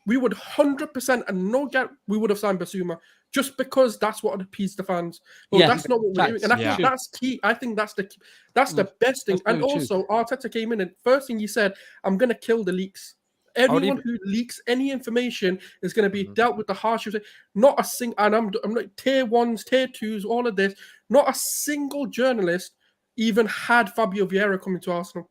we would 100% and no gap, we would have signed Basuma just because that's what appeased the fans. But that's not what we're doing. And I think that's key. I think that's the best thing. And also, Arteta came in and first thing he said, I'm going to kill the leaks. Anyone who leaks any information is going to be dealt with the harshest. Not a single, and I'm like tier 1s, tier 2s, all of this. Not a single journalist even had Fabio Vieira coming to Arsenal.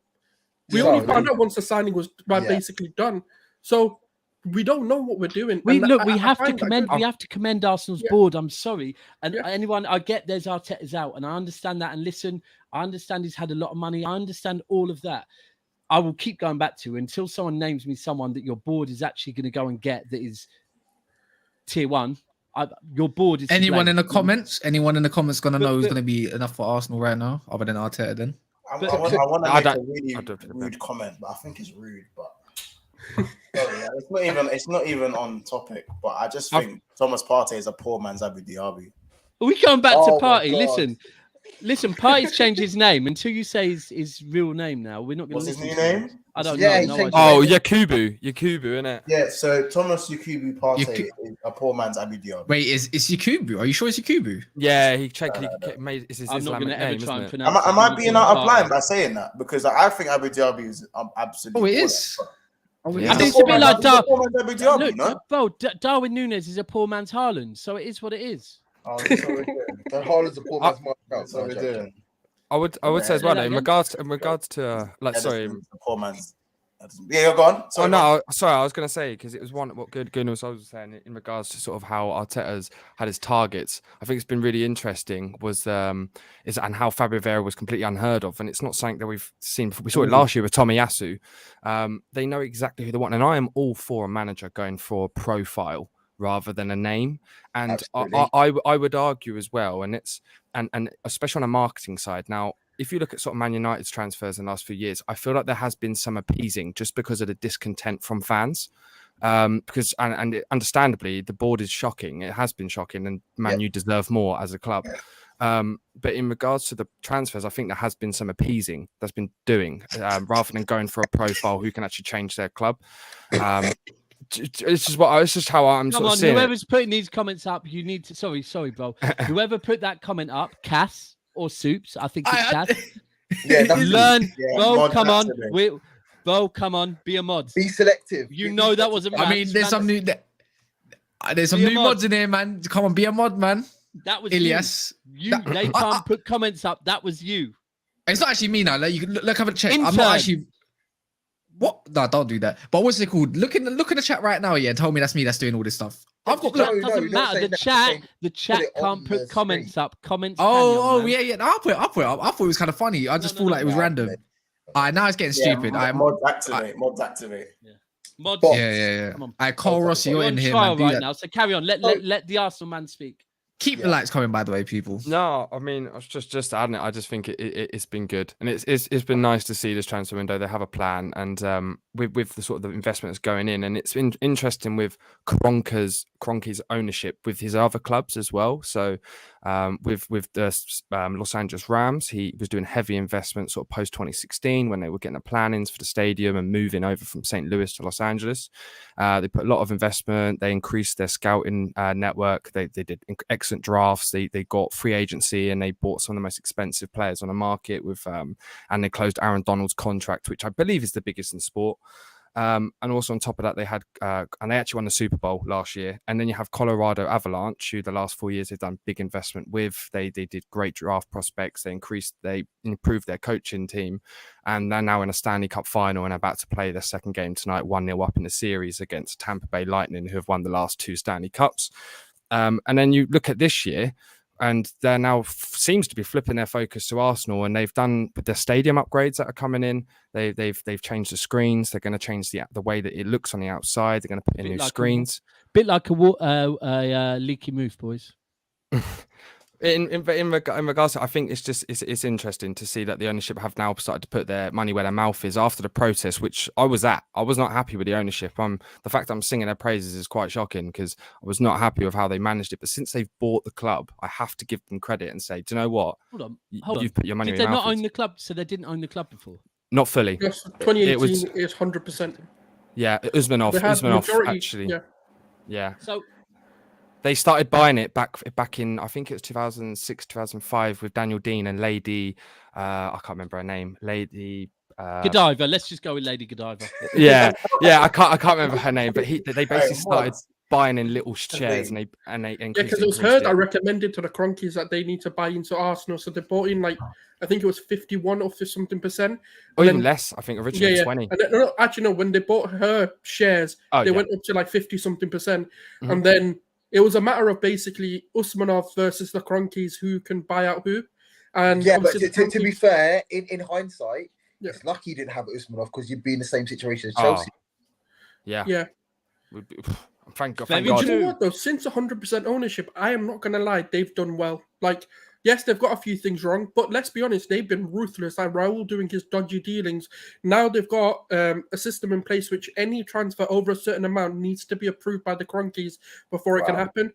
We only found out once the signing was basically done. So we don't know what we're doing. We have to commend Arsenal's board. I'm sorry, and anyone, I get there's Arteta's out, and I understand that. And listen, I understand he's had a lot of money. I understand all of that. I will keep going back to until someone names me someone that your board is actually going to go and get that is tier 1. Your board is anyone in the comments. Anyone in the comments going to know who's going to be enough for Arsenal right now, other than Arteta? Then I want to make a really rude comment, but I think it's rude. But sorry, it's not even on topic. But I just think Thomas Partey is a poor man's Abu Dhabi. Are we going back to Partey? Listen, Partey's changed his name. Until you say his real name now, we're not going to listen. What's his new name? I don't know. Yakubu, innit? Yeah, so Thomas Yakubu Partey is a poor man's Abu Dhabi. Wait, is Yakubu? Are you sure it's Yakubu? Yeah, he made it's his I'm Islamic not going name, to ever try and isn't it? pronounce it. Am I being out of line by saying that? Because I think Abu Dhabi is absolutely. Oh, it is. It's a bit like Darwin Núñez is a poor man's Haaland, so it is what it is. Oh, that's what we're doing. Haaland's a poor man's Mark. That's what we're doing. I would say as well, in regards to poor man's. Yeah, you're gone. Sorry, I was going to say, because it was what Gunnar was saying in regards to sort of how Arteta's had his targets. I think it's been really interesting and how Fabio Vieira was completely unheard of, and it's not something that we've seen before. We saw it last year with Tomiyasu. They know exactly who they want, and I am all for a manager going for a profile rather than a name. And I would argue as well, and especially on a marketing side. Now, if you look at sort of Man United's transfers in the last few years, I feel like there has been some appeasing just because of the discontent from fans. Because understandably, the board is shocking. It has been shocking, and Man U deserve more as a club. But in regards to the transfers, I think there has been some appeasing that's been doing rather than going for a profile who can actually change their club. It's just how I'm sort of seeing whoever's putting these comments up, you need to. Sorry, bro. Whoever put that comment up, Cass or Soups, I think it's Cass. Learn, bro. Come on, bro. Come on, be a mod. Be selective. That wasn't. I mean, there's some new mods in here, man. Come on, be a mod, man. That was Ilyas. They can't put comments up. That was you. It's not actually me now. Like, you can look, have a check. I'm not actually. What? No, don't do that. But what's it called? Look in the chat right now, and tell me that's me that's doing all this stuff. I've got. Doesn't matter. The chat can't put comments up. Comments. Yeah. No, I'll put it up. I thought it was kind of funny. I just thought like it was random. Now it's getting stupid. Mods activate. Yeah. Mods. Yeah. Carl Rossi, you're in here, man. Right now, so carry on. Let the Arsenal man speak. Keep the lights coming, by the way, people. No, I mean, I was just adding it. I just think it's been good, and it's been nice to see this transfer window. They have a plan, and with the sort of the investment that's going in, and it's been interesting with Kroenke's ownership with his other clubs as well. So with the Los Angeles Rams, he was doing heavy investment sort of post 2016 when they were getting the plannings for the stadium and moving over from St. Louis to Los Angeles. They put a lot of investment. They increased their scouting network. They did excellent drafts. They got free agency, and they bought some of the most expensive players on the market with and they closed Aaron Donald's contract, which I believe is the biggest in sport. And also on top of that, they had and they actually won the Super Bowl last year. And then you have Colorado Avalanche, who the last 4 years they've done big investment with. They did great draft prospects. They improved their coaching team, and they're now in a Stanley Cup final and about to play their second game tonight, 1-0 up in the series against Tampa Bay Lightning, who have won the last 2 Stanley Cups. And then you look at this year. and they're now seems to be flipping their focus to Arsenal, and they've done with their stadium upgrades that are coming in. They've changed the screens. They're going to change the way that it looks on the outside. They're going to put in new screens. Bit like a leaky move, boys. In regards to, I think it's interesting to see that the ownership have now started to put their money where their mouth is after the protest, which I was not happy with the ownership. The fact that I'm singing their praises is quite shocking because I was not happy with how they managed it. But since they've bought the club, I have to give them credit and say, do you know what? Hold on. You've put your money. Did they not own the club? So they didn't own the club before? Not fully. Yes, 2018 is 100%. Yeah, Usmanov actually. Yeah. So they started buying it back in, I think it was 2006, 2005 with Daniel Dean and Lady, I can't remember her name, Lady Godiva. Let's just go with Lady Godiva. Yeah, I can't remember her name, but they basically started buying in little shares and they because it was her that recommended to the Cronkies that they need to buy into Arsenal, so they bought in I think it was 51 or something percent, or even less. I think originally 20. And no, when they bought her shares, they went up to 50 something percent, and then it was a matter of basically Usmanov versus the Cronkies who can buy out who. And yeah, but to be fair, in hindsight, it's lucky you didn't have Usmanov because you'd be in the same situation as Chelsea. Yeah. Thank God. You know what though? Since 100% ownership, I am not gonna lie, they've done well. Yes, they've got a few things wrong, but let's be honest, they've been ruthless. Like Raul doing his dodgy dealings. Now they've got a system in place which any transfer over a certain amount needs to be approved by the Cronkies before it can happen,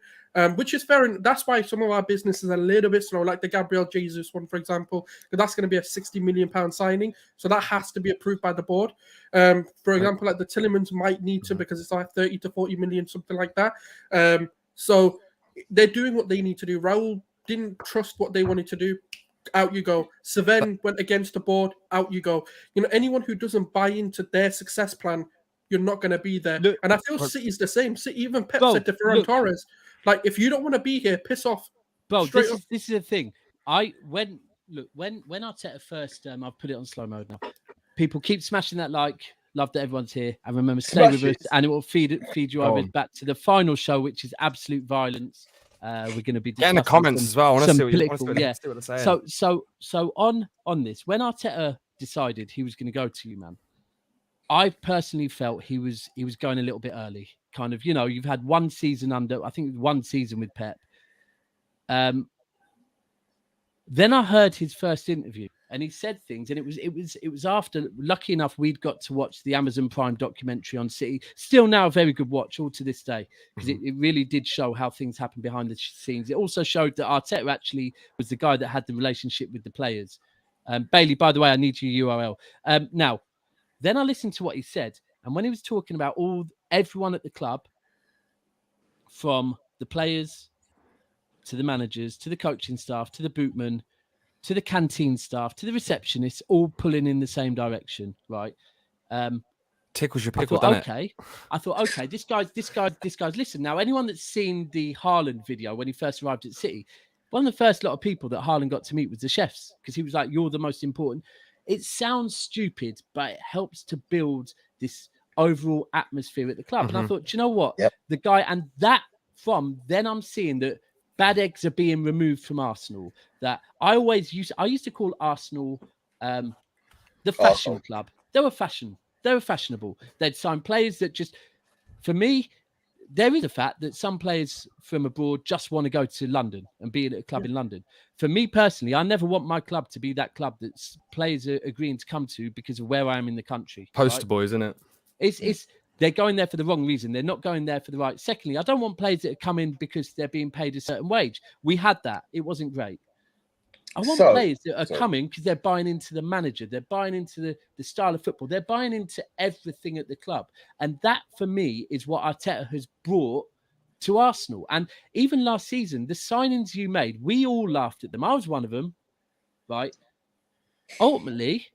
which is fair. And that's why some of our business is a little bit slow, like the Gabriel Jesus one, for example, because that's going to be a £60 million signing. So that has to be approved by the board. For example, like the Tillemans might need to because it's 30 to 40 million, something like that. So they're doing what they need to do. Raul didn't trust what they wanted to do. Out you go. Seven went against the board. Out you go. Anyone who doesn't buy into their success plan, you're not going to be there. And I feel City's the same. City, even Pep said to Ferran Torres, if you don't want to be here, piss off. Bro, this is the thing. When Arteta first, I've put it on slow mode now. People keep smashing that love that everyone's here, and remember, stay with us, and it will feed you over back to the final show, which is absolute violence. We're going to be in the comments as well. I want to see what they're saying. So on this, when Arteta decided he was going to go to you, man, I personally felt he was going a little bit early. Kind of, you've had one season with Pep. Then I heard his first interview, and he said things, and it was after. Lucky enough, we'd got to watch the Amazon Prime documentary on City. Still now a very good watch all to this day, because it really did show how things happen behind the scenes. It also showed that Arteta actually was the guy that had the relationship with the players. Bailey, by the way, I need your URL. Now, then I listened to what he said, and when he was talking about everyone at the club, from the players to the managers, to the coaching staff, to the bootmen, to the canteen staff, to the receptionists, all pulling in the same direction, right? Tickles your pickle, doesn't it? I thought, okay, this guy's. Listen, now, anyone that's seen the Haaland video when he first arrived at City, one of the first lot of people that Haaland got to meet was the chefs, because he was like, "You're the most important." It sounds stupid, but it helps to build this overall atmosphere at the club. And I thought, do you know what? Yep. The guy, and that then I'm seeing that bad eggs are being removed from Arsenal. That I used to call Arsenal the fashion club. They were fashionable. They'd sign players that just, for me, there is a fact that some players from abroad just want to go to London and be at a club in London. For me personally, I never want my club to be that club that players are agreeing to come to because of where I am in the country. Poster boys, isn't it? It's they're going there for the wrong reason. They're not going there for the right. Secondly, I don't want players that are coming because they're being paid a certain wage. We had that. It wasn't great. I want players that are coming because they're buying into the manager. They're buying into the style of football. They're buying into everything at the club. And that, for me, is what Arteta has brought to Arsenal. And even last season, the signings you made, we all laughed at them. I was one of them, right? Ultimately,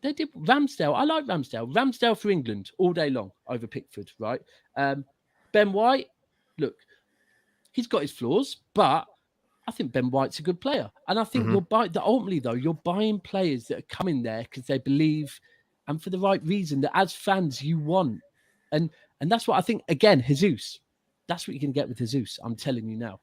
they did Ramsdale. I like Ramsdale. Ramsdale for England all day long over Pickford, right? Ben White, look, he's got his flaws, but I think Ben White's a good player. And I think ultimately, though, you're buying players that are coming there because they believe and for the right reason that as fans you want. And that's what I think, again, Jesus. That's what you can get with Jesus. I'm telling you now.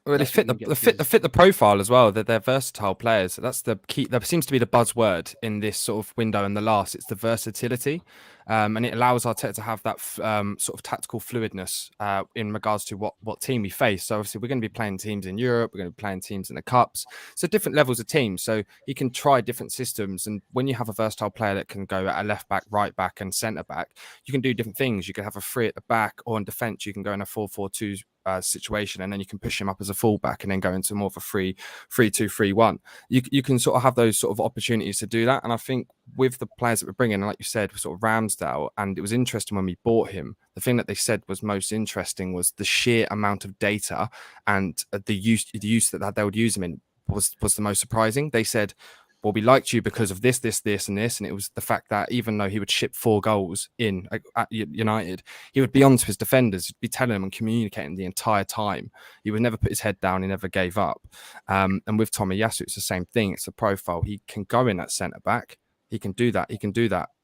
Well, they That's what fit you the profile as well. That they're versatile players. That's the key. That seems to be the buzzword in this sort of window and the last. It's the versatility, and it allows Arteta to have that sort of tactical fluidness in regards to what team we face. So obviously we're going to be playing teams in Europe. We're going to be playing teams in the cups. So different levels of teams. So he can try different systems. And when you have a versatile player that can go at a left back, right back, and centre back, you can do different things. You can have a 3 at the back, or in defence you can go in a 4-4-2 situation, and then you can push him up as a fullback and then go into more of a 3-2-3-1. You can sort of have those sort of opportunities to do that. And I think with the players that we're bringing, like you said, sort of Ramsdale, and it was interesting when we bought him, the thing that they said was most interesting was the sheer amount of data and the use that they would use him in was the most surprising. They said, well, we liked you because of this, and this. And it was the fact that even though he would ship 4 goals in at United, he would be on to his defenders, he'd be telling them and communicating the entire time. He would never put his head down. He never gave up. And with Tomiyasu, it's the same thing. It's a profile. He can go in at centre-back. He can do that.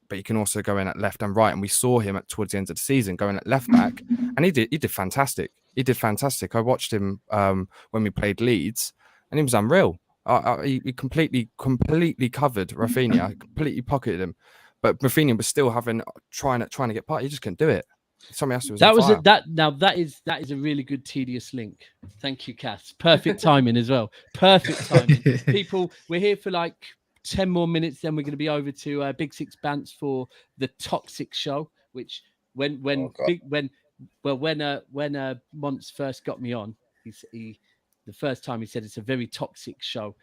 But he can also go in at left and right. And we saw him towards the end of the season going at left-back. And he did fantastic. I watched him when we played Leeds, and he was unreal. He completely covered Raphinha, completely pocketed him, but Raphinha was still trying to get part. He just couldn't do it. Somebody else was that is a really good tedious link. Thank you, Cass. Perfect timing as well. Perfect timing. People, we're here for like 10 more minutes, then we're going to be over to Big Six Bants for the Toxic Show. Which when Monts first got me on, the first time he said it's a very toxic show.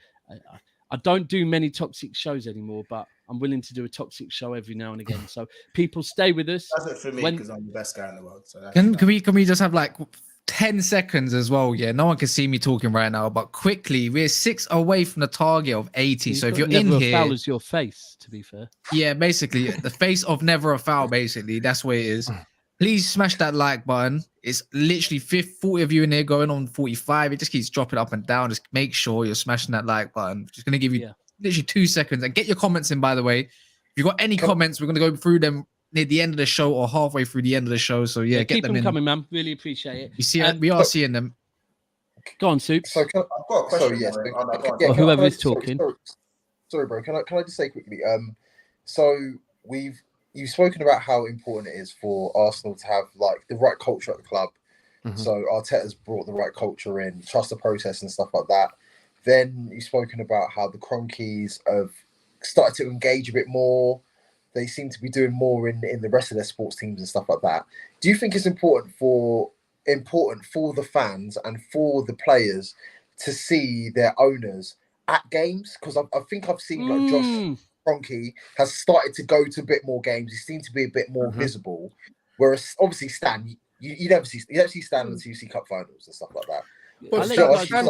I don't do many toxic shows anymore, but I'm willing to do a toxic show every now and again. So people stay with us. That's it for me because I'm the best guy in the world. So can we just have like 10 seconds as well? Yeah, no one can see me talking right now, but quickly, we're 6 away from the target of 80. So if you're in here, foul is your face. To be fair, yeah, basically the face of never a foul. Basically, that's what it is. Please smash that like button. It's literally 40 of you in there going on 45. It just keeps dropping up and down. Just make sure you're smashing that like button. Just going to give you literally 2 seconds. And get your comments in, by the way. If you've got any comments, we're going to go through them near the end of the show or halfway through the end of the show. So, get keep them in. coming, man. Really appreciate it. You see, we are seeing them. Go on, Soups. So I've got a question. Or whoever is talking. Sorry, bro. Can I just say quickly? So you've spoken about how important it is for Arsenal to have like the right culture at the club. Mm-hmm. So Arteta's brought the right culture in, trust the process and stuff like that. Then you've spoken about how the Cronkies have started to engage a bit more. They seem to be doing more in the rest of their sports teams and stuff like that. Do you think it's important for the fans and for the players to see their owners at games? Because I think I've seen like Josh Kroenke has started to go to a bit more games. He seems to be a bit more visible. Whereas obviously Stan, you don't see Stan until you see cup finals and stuff like that. But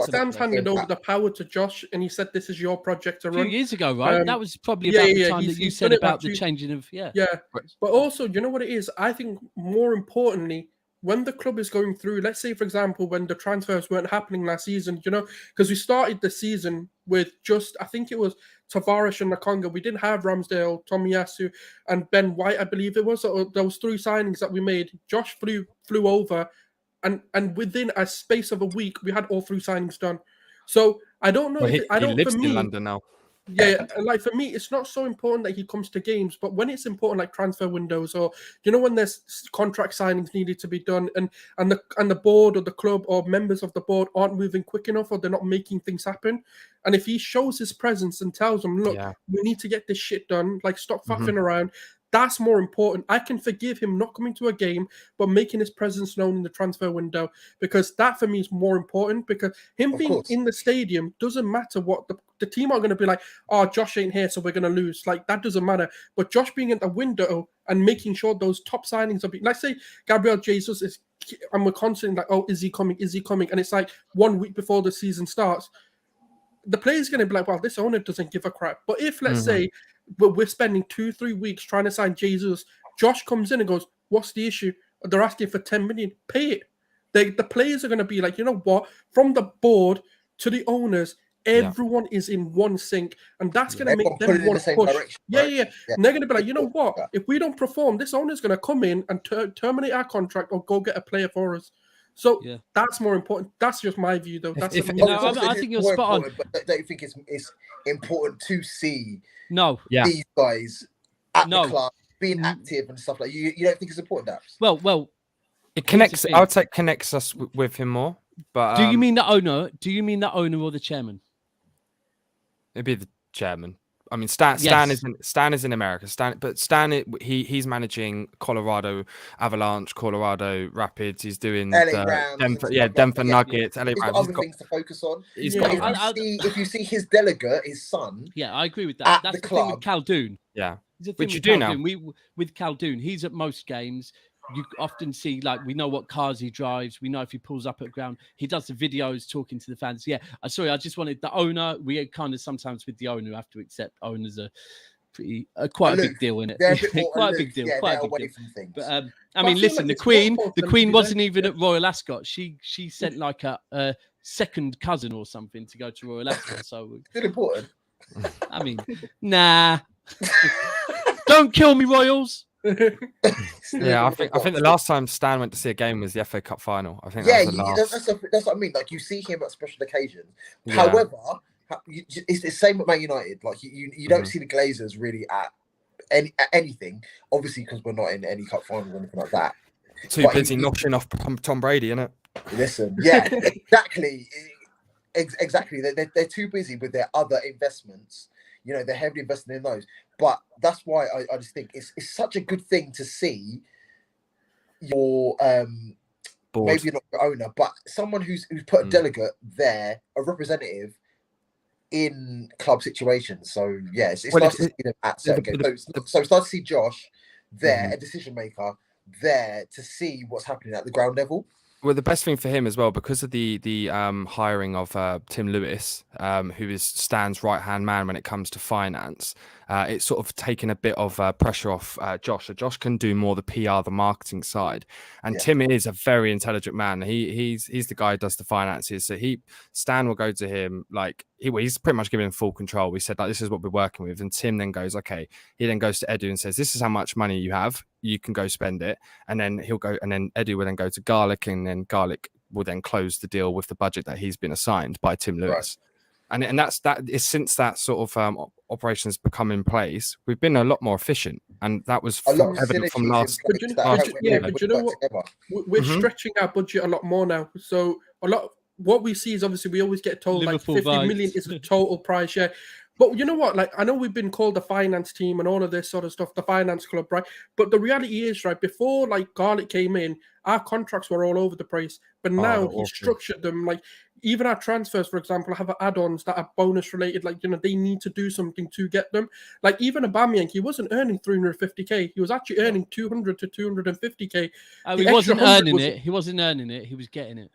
Stan's handed over the power to Josh, and he said, "This is your project to run." A few years ago, right? That was probably about the time that you said about the changing of But also, you know what it is? I think more importantly, when the club is going through, let's say, for example, when the transfers weren't happening last season, because we started the season with just, I think it was Tavares and Nakonga. We didn't have Ramsdale, Tomiyasu, and Ben White, I believe it was. So there was 3 signings that we made. Josh flew over, and within a space of a week, we had all 3 signings done. So I don't know. He lives in London now. Yeah, like for me, it's not so important that he comes to games, but when it's important, like transfer windows, or when there's contract signings needed to be done, and the board or the club or members of the board aren't moving quick enough, or they're not making things happen, and if he shows his presence and tells them, look, we need to get this shit done, like stop faffing around. That's more important. I can forgive him not coming to a game, but making his presence known in the transfer window, because that for me is more important, because him being in the stadium doesn't matter what the team are going to be like, oh, Josh ain't here, so we're going to lose. Like, that doesn't matter. But Josh being at the window and making sure those top signings are being, let's say Gabriel Jesus is, and we're constantly like, oh, is he coming? Is he coming? And it's like 1 week before the season starts. The player's going to be like, well, this owner doesn't give a crap. But if, let's say, we're spending 2-3 weeks trying to sign Jesus, Josh comes in and goes, what's the issue? They're asking for 10 million. Pay it. The players are going to be like, you know what? From the board to the owners, everyone is in one sync, and that's going to make them want to push. Direction, right? And they're going to be like, you know what? If we don't perform, this owner's going to come in and terminate our contract or go get a player for us. So Yeah. that's more important. That's just my view, though. That's If- a- No, Of course I it is think you're more spot on. important, But don't you think it's important to see No. Yeah. these guys at No. the club being Mm. active and stuff like you don't think it's important, Daps? Well, It Here's the connects. thing. I would say it connects us with him more. But do you mean the owner? Do you mean the owner or the chairman? it'd be the chairman? I mean, Stan Yes. is in America. He's managing Colorado Avalanche, Colorado Rapids. He's doing LA the Rams and Denver, stuff like Denver that. Nuggets, LA He's got Rams. other things to focus on. He's Yeah. got If you see his delegate, his son, Yeah, I agree with that. At That's the the thing with club. Khaldoon. yeah. The thing Which you with do now. Khaldoon, with Khaldoon, he's at most games. You often see, like, we know what cars he drives. We know if he pulls up at ground. He does the videos talking to the fans. Yeah, sorry, I just wanted the owner. We kind of sometimes with the owner have to accept owners are pretty quite a big deal in it. they're a bit more quite a aloof. big deal. Yeah, quite they're a big away deal. from things. But I I mean, feel listen, like the it's more Queen, for the them to Queen be wasn't there. even at Royal Ascot. She sent like a second cousin or something to go to Royal Ascot. So Still important. I mean, nah. Don't kill me, Royals. Yeah, I think the last time Stan went to see a game was the FA Cup final. I think Yeah, that was the last. that's what I mean. Like you see him at special occasions. Yeah. However, it's the same with Man United. Like you don't see the Glazers really at anything. Obviously, because we're not in any cup finals or anything like that. Too But busy knocking off Tom Brady, innit? Listen, yeah, exactly. Exactly. They're too busy with their other investments. You know, they're heavily investing in those. But that's why I just think it's such a good thing to see your Board. maybe not your owner, but someone who's put a delegate there, a representative in club situations. So yeah, it's nice to see them at certain games. So it's nice to see Josh there, a decision maker there, to see what's happening at the ground level. Well, the best thing for him as well, because of the hiring of Tim Lewis, who is Stan's right-hand man when it comes to finance, it's sort of taken a bit of pressure off Josh. So Josh can do more the PR, the marketing side. And Tim is a very intelligent man. He's the guy who does the finances. So Stan will go to him, like, he's pretty much giving him full control. We said, like, this is what we're working with. And Tim then goes, okay. He then goes to Edu and says, this is how much money you have. You can go spend it. And then he'll go, and then Edu will then go to Garlic, and then Garlic will then close the deal with the budget that he's been assigned by Tim Lewis. Right. And that is since that sort of operation has become in place, we've been a lot more efficient. And that was evident from last. But you know what? We're stretching our budget a lot more now. So what we see is, obviously, we always get told Liverpool, like 50 million is the total price. Yeah. But you know what? Like, I know we've been called the finance team and all of this sort of stuff, the finance club, right? But the reality is, right, before like Garlic came in, our contracts were all over the place. But now he structured them. Like, even our transfers, for example, have add-ons that are bonus related. Like, you know, they need to do something to get them. Like, even Aubameyang, he wasn't earning 350k. He was actually earning 200 to 250k. He wasn't earning it. He wasn't earning it. He was getting it.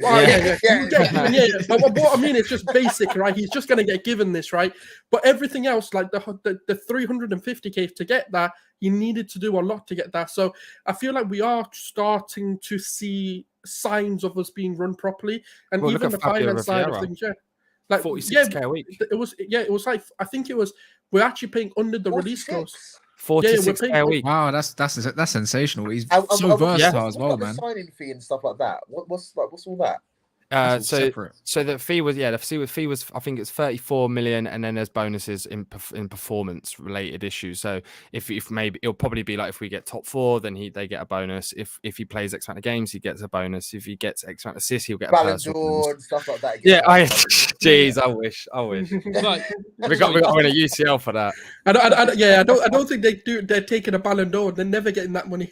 Well, yeah. But what I mean is just basic, right? He's just going to get given this, right? But everything else, like the 350k to get that, he needed to do a lot to get that. So I feel like we are starting to see signs of us being run properly, and even the finance side of things, like 46k a week. It was like, I think it was, we're actually paying under the release clause. 46k a week. Wow, that's sensational. He's so versatile as well, man. The signing fee and stuff like that. What's all that? So the fee was I think it's 34 million, and then there's bonuses in performance related issues. So if maybe it'll probably be like, if we get top 4, then they get a bonus. If he plays X amount of games, he gets a bonus. If he gets X amount of assists, he'll get a personal bonus and stuff like that. Yeah, I wish. Right. we got to win a UCL for that. I don't think they're taking a Ballon d'Or. They're never getting that money.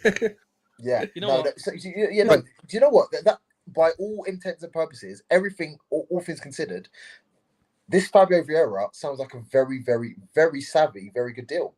Yeah, do you know what? That by all intents and purposes, everything, all things considered, this Fabio Vieira sounds like a very, very, very savvy, very good deal.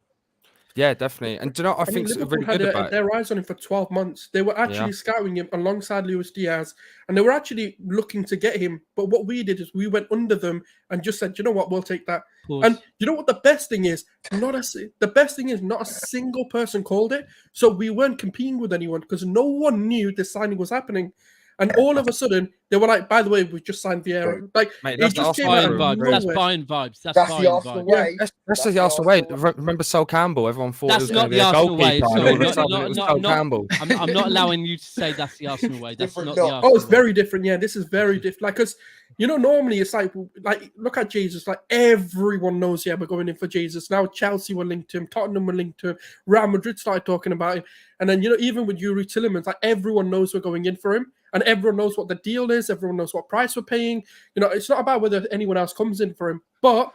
Yeah, definitely. And do you know what I think Liverpool really good about their eyes on him for 12 months. They were actually scouting him alongside Luis Diaz, and they were actually looking to get him. But what we did is we went under them and just said, you know what, we'll take that. And you know what the best thing is? Not a single person called it. So we weren't competing with anyone because no one knew the signing was happening. And all of a sudden, they were like, by the way, we just signed Vieira. Like, Mate, it that's just came Buying out of vibes. That's nowhere. buying vibes. That's That's buying the Arsenal vibes. way. That's the Arsenal way. Remember Sol Campbell? Everyone thought it That's was not going to the be a Arsenal way. goalkeeper. Sorry, and all of a sudden it was Sol Campbell. I'm not allowing you to say that's the Arsenal way. That's Different not the knock. Arsenal Oh, it's way. very different. Yeah, this is very different. Like, because, you know, normally it's like look at Jesus. Like, everyone knows, yeah, we're going in for Jesus. Now Chelsea were linked to him. Tottenham were linked to him. Real Madrid started talking about him. And then, you know, even with Yuri Tillemans, like, everyone knows we're going in for him. And everyone knows what the deal is. Everyone knows what price we're paying. You know, it's not about whether anyone else comes in for him. But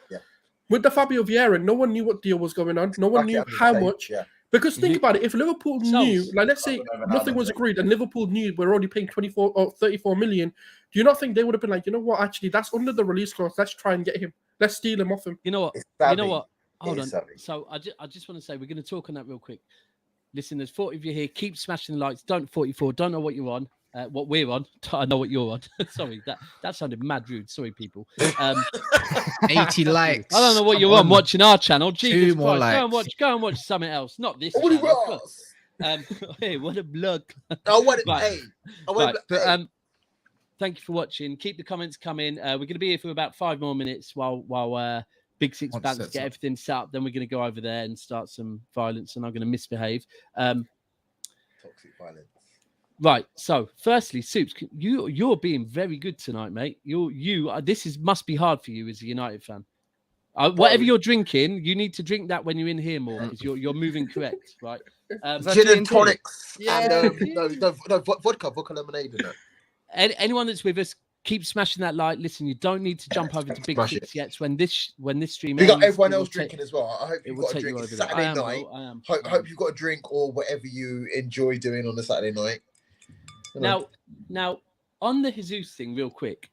with the Fabio Vieira, no one knew what deal was going on. No one knew how much. Yeah. Because think about it, if Liverpool knew, like, let's say nothing was much. agreed and Liverpool knew we're already paying 24 or 34 million, do you not think they would have been like, you know what, actually, that's under the release clause. Let's try and get him. Let's steal him off him. You know what? It's You know savvy. what? Hold It on. is savvy. So I just want to say we're going to talk on that real quick. Listen, there's 40 of you here. Keep smashing the likes. Don't 44. Don't know what you're on. What we're on. I know what you're on. Sorry, that sounded mad rude. Sorry, people. 80 likes. I don't know what Come you're on watching our channel. Jesus more Christ. Go and watch something else. Not this What it channel. was? Hey, what a blood. I want it. Right. Hey, I want Right, it. but, thank you for watching. Keep the comments coming. We're going to be here for about 5 more minutes while Big Six Once Bants that's get up. everything set up. Then we're going to go over there and start some violence, and I'm going to misbehave. Toxic violence. Right. So, firstly, Soups, you're being very good tonight, mate. Must be hard for you as a United fan. Whatever you're drinking, you need to drink that when you're in here more because you're moving correct, right? Gin and tonics. Yeah. And no, vodka lemonade in it. Anyone that's with us, keep smashing that like. Listen, you don't need to jump over to Big Smash Six yet. When this stream We got ends, everyone it will else drinking as well. I hope it you've will got a take drink. you It's over there. Saturday I am, night. I am. Hope you've got a drink or whatever you enjoy doing on a Saturday night. You know. Now, on the Jesus thing, real quick,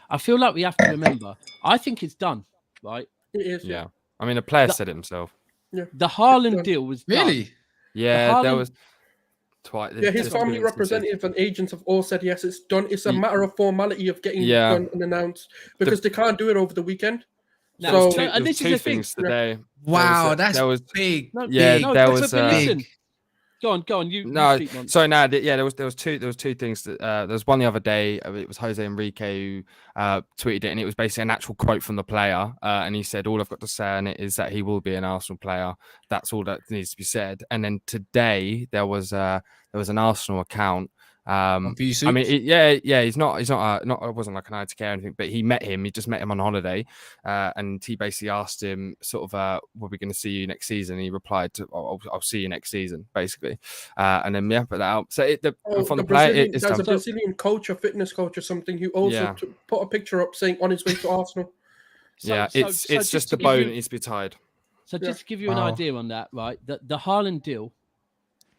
I feel like we have to remember. I think it's done, right? It is. Yeah. I mean, the player said it himself. The Haaland deal was done. Really? Yeah, there Haaland- was twice. Yeah, his family representatives and agents have all said yes, it's done. It's a matter of formality of getting done and announced because they can't do it over the weekend. Now, So and this is two the thing. things today. Wow, there was big. No, Yeah, no, there but was, listen. Go on. You speak, Monts. Sorry, no, there was two things. That, there was one the other day. It was Jose Enrique who tweeted it, and it was basically an actual quote from the player, and he said, "All I've got to say on it is that he will be an Arsenal player. That's all that needs to be said." And then today there was an Arsenal account. I mean, he's not. It wasn't like an ITK or anything, but he met him. He just met him on holiday, and he basically asked him, sort of, "Were we going to see you next season?" And he replied, "I'll see you next season," basically. And then put that out. So from the player, it's there's done. a Brazilian coach, a fitness coach, or something who also put a picture up saying on his way to Arsenal. It's just the bone that needs to be tied. So just to give you an idea on that, right? The Haaland deal,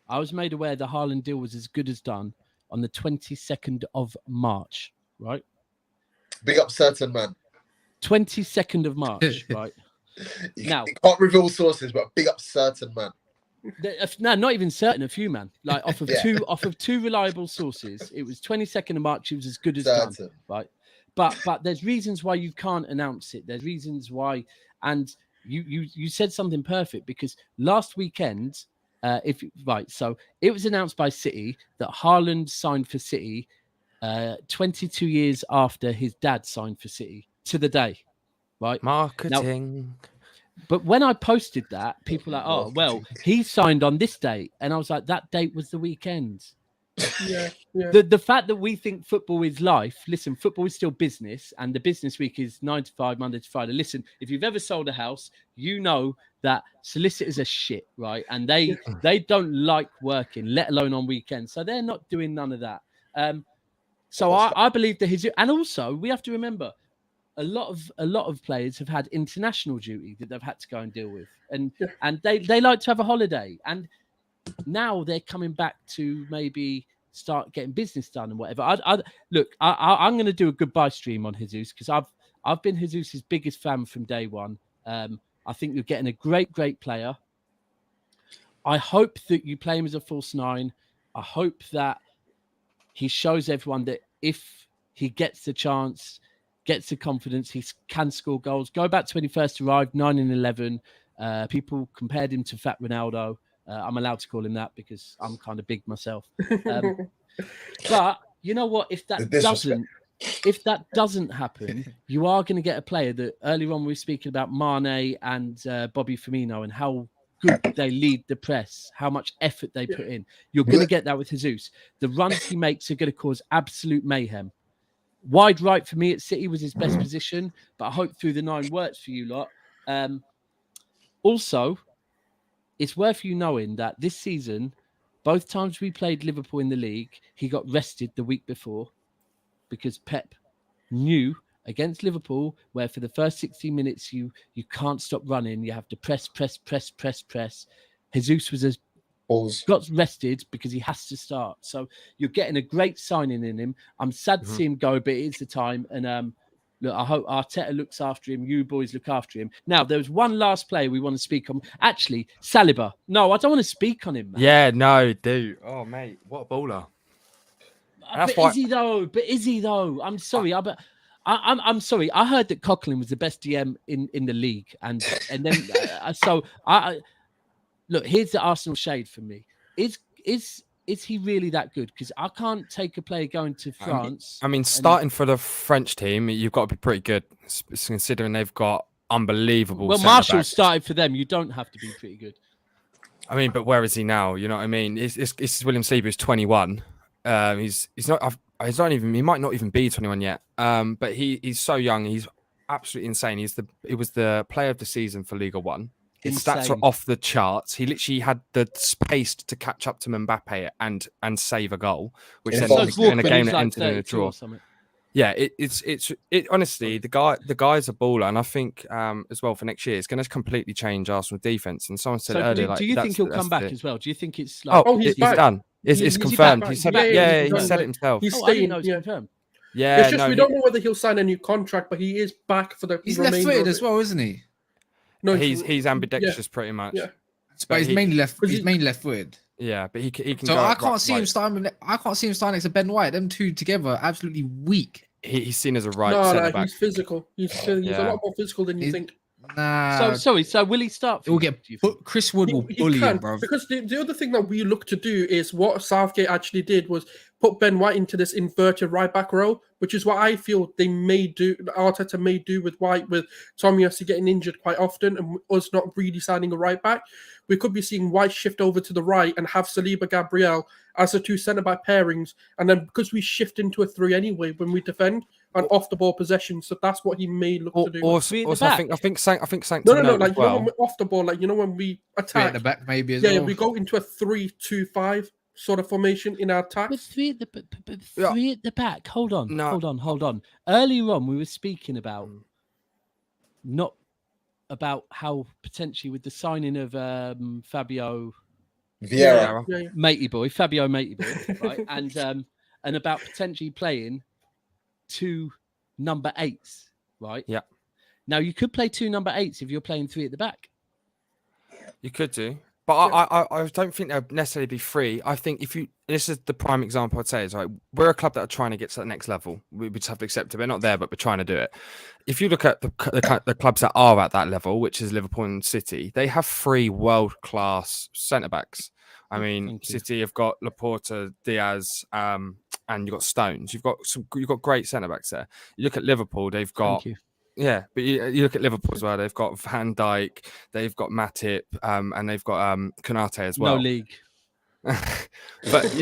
I was made aware the Haaland deal was as good as done on the 22nd of March, right? Big up certain man. 22nd of March, right? Now, you can't reveal sources, but big up certain man. No, not even certain. A few, man. Like off of two reliable sources, it was 22nd of March. It was as good as done, right? But there's reasons why you can't announce it. There's reasons why, and you said something perfect because last weekend. So it was announced by City that Haaland signed for City 22 years after his dad signed for City to the day, right? Marketing. But when I posted that, people were like, "Oh, well, he signed on this date," and I was like, "That date was the weekend." Yeah. The fact that we think football is life. Listen, football is still business, and the business week is 9 to 5, Monday to Friday. Listen, if you've ever sold a house, you know that solicitors are shit, right? And they don't like working, let alone on weekends. So they're not doing none of that. So I believe that his, and also we have to remember, a lot of players have had international duty that they've had to go and deal with, and they like to have a holiday, and now they're coming back to maybe start getting business done and whatever. I'm going to do a goodbye stream on Jesus because I've been Jesus's biggest fan from day one. I think you're getting a great player. I hope that you play him as a false nine. I hope that he shows everyone that if he gets the chance, gets the confidence, he can score goals. Go back to when he first arrived, 9 and 11. People compared him to Fat Ronaldo. I'm allowed to call him that because I'm kind of big myself. But you know what? If The that disrespect. doesn't happen, you are going to get a player that earlier on we were speaking about Mane and Bobby Firmino and how good they lead the press, how much effort they put in. You're going to get that with Jesus. The runs he makes are going to cause absolute mayhem. Wide right for me at City was his best position, but I hope through the 9 works for you lot. Also, it's worth you knowing that this season, both times we played Liverpool in the league, he got rested the week before because Pep knew against Liverpool, where for the first 60 minutes you can't stop running, you have to press. Jesus was got rested because he has to start. So you're getting a great signing in him. I'm sad to see him go, but it's the time. And look, I hope Arteta looks after him. You boys look after him. Now, there's one last player we want to speak on. Actually, Saliba. No, I don't want to speak on him, man. Yeah, no, dude. Oh, mate, what a baller. Is he though? I'm sorry. I'm sorry. I heard that Coquelin was the best DM in the league, and then look. Here's the Arsenal shade for me. Is he really that good? Because I can't take a player going to France. I mean, starting for the French team, you've got to be pretty good, considering they've got unbelievable. Well, Marshall started for them. You don't have to be pretty good. I mean, but where is he now? You know what I mean? It's William Saliba who's 21. He's not. He's not even. He might not even be 21 yet. But he's so young. He's absolutely insane. He was the player of the season for Liga 1. His stats are off the charts. He literally had the space to catch up to Mbappe and save a goal, which then in a game that ended in a draw. Yeah, it's honestly the guy's a baller, and I think as well for next year it's going to completely change Arsenal defense. And someone said earlier, do you think he'll come back as well? Do you think it's like he's done? It's confirmed. He said he said it himself. He's staying. Confirmed. Yeah, it's just we don't know whether he'll sign a new contract, but he is back for the. He's left-footed as well, isn't he? No, he's ambidextrous pretty much. Yeah, but he's mainly left-footed. Yeah, but he can. So I can't see him starting. I can't see him starting next to Ben White. Them two together, absolutely weak. He's seen as a right centre back. He's physical. He's a lot more physical than you think. Nah. So will he start? We'll get Chris Wood will bully him, bro. Because the other thing that we look to do is what Southgate actually did was put Ben White into this inverted right back role, which is what I feel Arteta may do with White, with Tomiyasu getting injured quite often and us not really signing a right back. We could be seeing White shift over to the right and have Saliba, Gabriel as the 2 centre back pairings, and then because we shift into a 3 anyway when we defend and off the ball possession, so that's what he may look to do. Also, I think Sank. No, like you know when we're off the ball, like you know when we attack at the back maybe as well. Yeah, we go into a 3-2-5 sort of formation in our attack. But three at the back. Hold on. Earlier on, we were speaking about how potentially with the signing of Fabio Vieira, Fabio Matey boy, right? And about potentially playing 2 number 8s, right? Yeah. Now you could play 2 number 8s if you're playing 3 at the back. You could do, but I don't think they'll necessarily be free. I think this is the prime example I'd say is like we're a club that are trying to get to that next level. We just have to accept it. We're not there, but we're trying to do it. If you look at the clubs that are at that level, which is Liverpool and City, they have 3 world-class centre-backs. I mean, City have got Laporta, Diaz, and you've got Stones. You've got great centre-backs there. You look at Liverpool, they've got... Yeah, but you look at Liverpool as well. They've got Van Dijk, they've got Matip, and they've got Konate as well. No league. but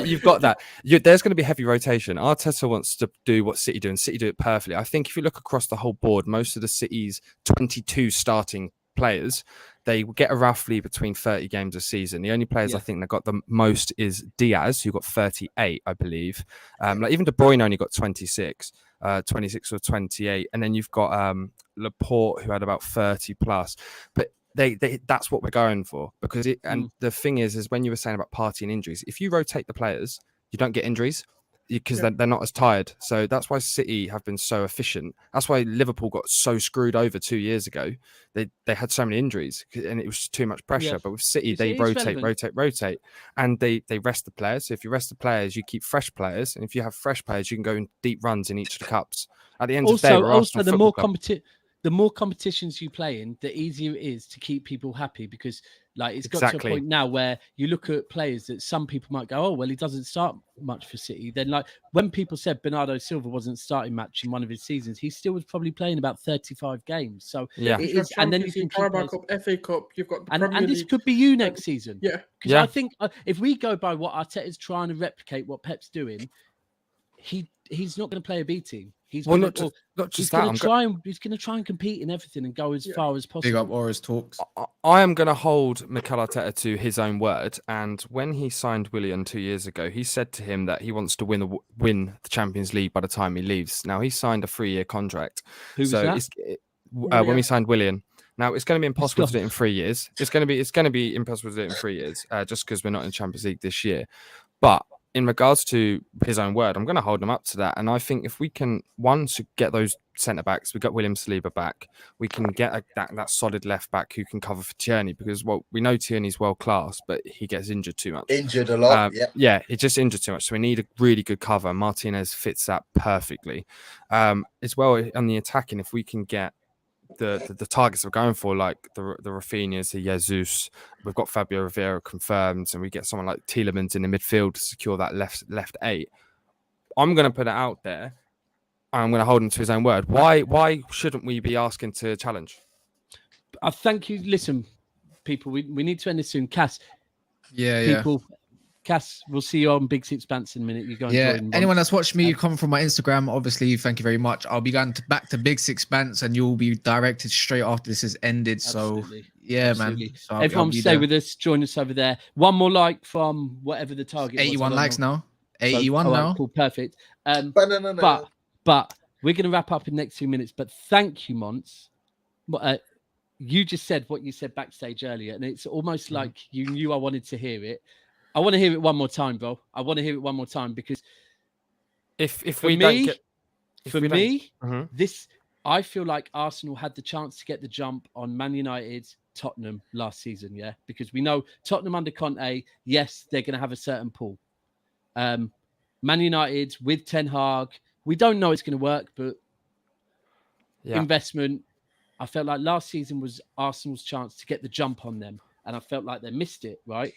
you've got that. There's going to be heavy rotation. Arteta wants to do what City do, and City do it perfectly. I think if you look across the whole board, most of the City's 22 starting players, they get roughly between 30 games a season. The only players I think that got the most is Diaz, who got 38, I believe. Like even De Bruyne only got 26 or 28, and then you've got Laporte, who had about 30 plus. But that's what we're going for, because the thing is when you were saying about party and injuries, if you rotate the players, you don't get injuries because they're not as tired. So that's why City have been so efficient. That's why Liverpool got so screwed over 2 years ago. They had so many injuries and it was just too much pressure. But with City, they rotate, and they rest the players. So if you rest the players, you keep fresh players, and if you have fresh players, you can go in deep runs in each of the cups. At the end of the day, also the more competitions you play in, the easier it is to keep people happy, because like it's got to a point now where you look at players that some people might go, oh, well, he doesn't start much for City. Then like when people said Bernardo Silva wasn't starting much in one of his seasons, he still was probably playing about 35 games. So it is, and then you can keep Carabao Cup, FA Cup, you've got the Premier and this League. could be you next season. Yeah. Because I think if we go by what Arteta's trying to replicate what Pep's doing, he's not going to play a B team. He's going to try and compete in everything and go as far as possible. Big up Aura's talks. I am going to hold Mikel Arteta to his own word. And when he signed Willian 2 years ago, he said to him that he wants to win the Champions League by the time he leaves. Now he signed a 3-year contract. Who was that? When we signed Willian. Now it's going to be impossible to do it in 3 years. It's going to be impossible to do it in 3 years, just because we're not in Champions League this year. But in regards to his own word, I'm going to hold him up to that. And I think if we can, to get those centre backs, we've got William Saliba back. We can get that solid left back who can cover for Thierry, because we know Tierney's world class, but he gets injured too much. Injured a lot. Yeah, he just injured too much. So we need a really good cover. Martinez fits that perfectly. As well on the attacking, if we can get the targets we're going for, like the Raphinhas, the Jesus, we've got Fabio Vieira confirmed, and we get someone like Tielemans in the midfield to secure that left 8. I'm going to put it out there. I'm going to hold him to his own word. Why shouldn't we be asking to challenge? I thank you. Listen, people, we need to end this soon. Cass. People. Cass, we'll see you on Big Six Bants in a minute. You go. Anyone that's watched me come from my Instagram, obviously, thank you very much. I'll be going back to Big Six Bants, and you'll be directed straight after this has ended. Absolutely. So yeah, Absolutely. man. So everyone stay with us. Join us over there. One more like from whatever the target. 81 likes now. 81 now. Cool, perfect. But we're going to wrap up in the next 2 minutes. But thank you, Monts. You just said what you said backstage earlier, and it's almost like you knew I wanted to hear it. I want to hear it one more time, bro. I want to hear it one more time, because I feel like Arsenal had the chance to get the jump on Man United, Tottenham last season, yeah? Because we know Tottenham under Conte, yes, they're going to have a certain pull. Man United with Ten Hag, we don't know it's going to work, but investment, I felt like last season was Arsenal's chance to get the jump on them, and I felt like they missed it, right?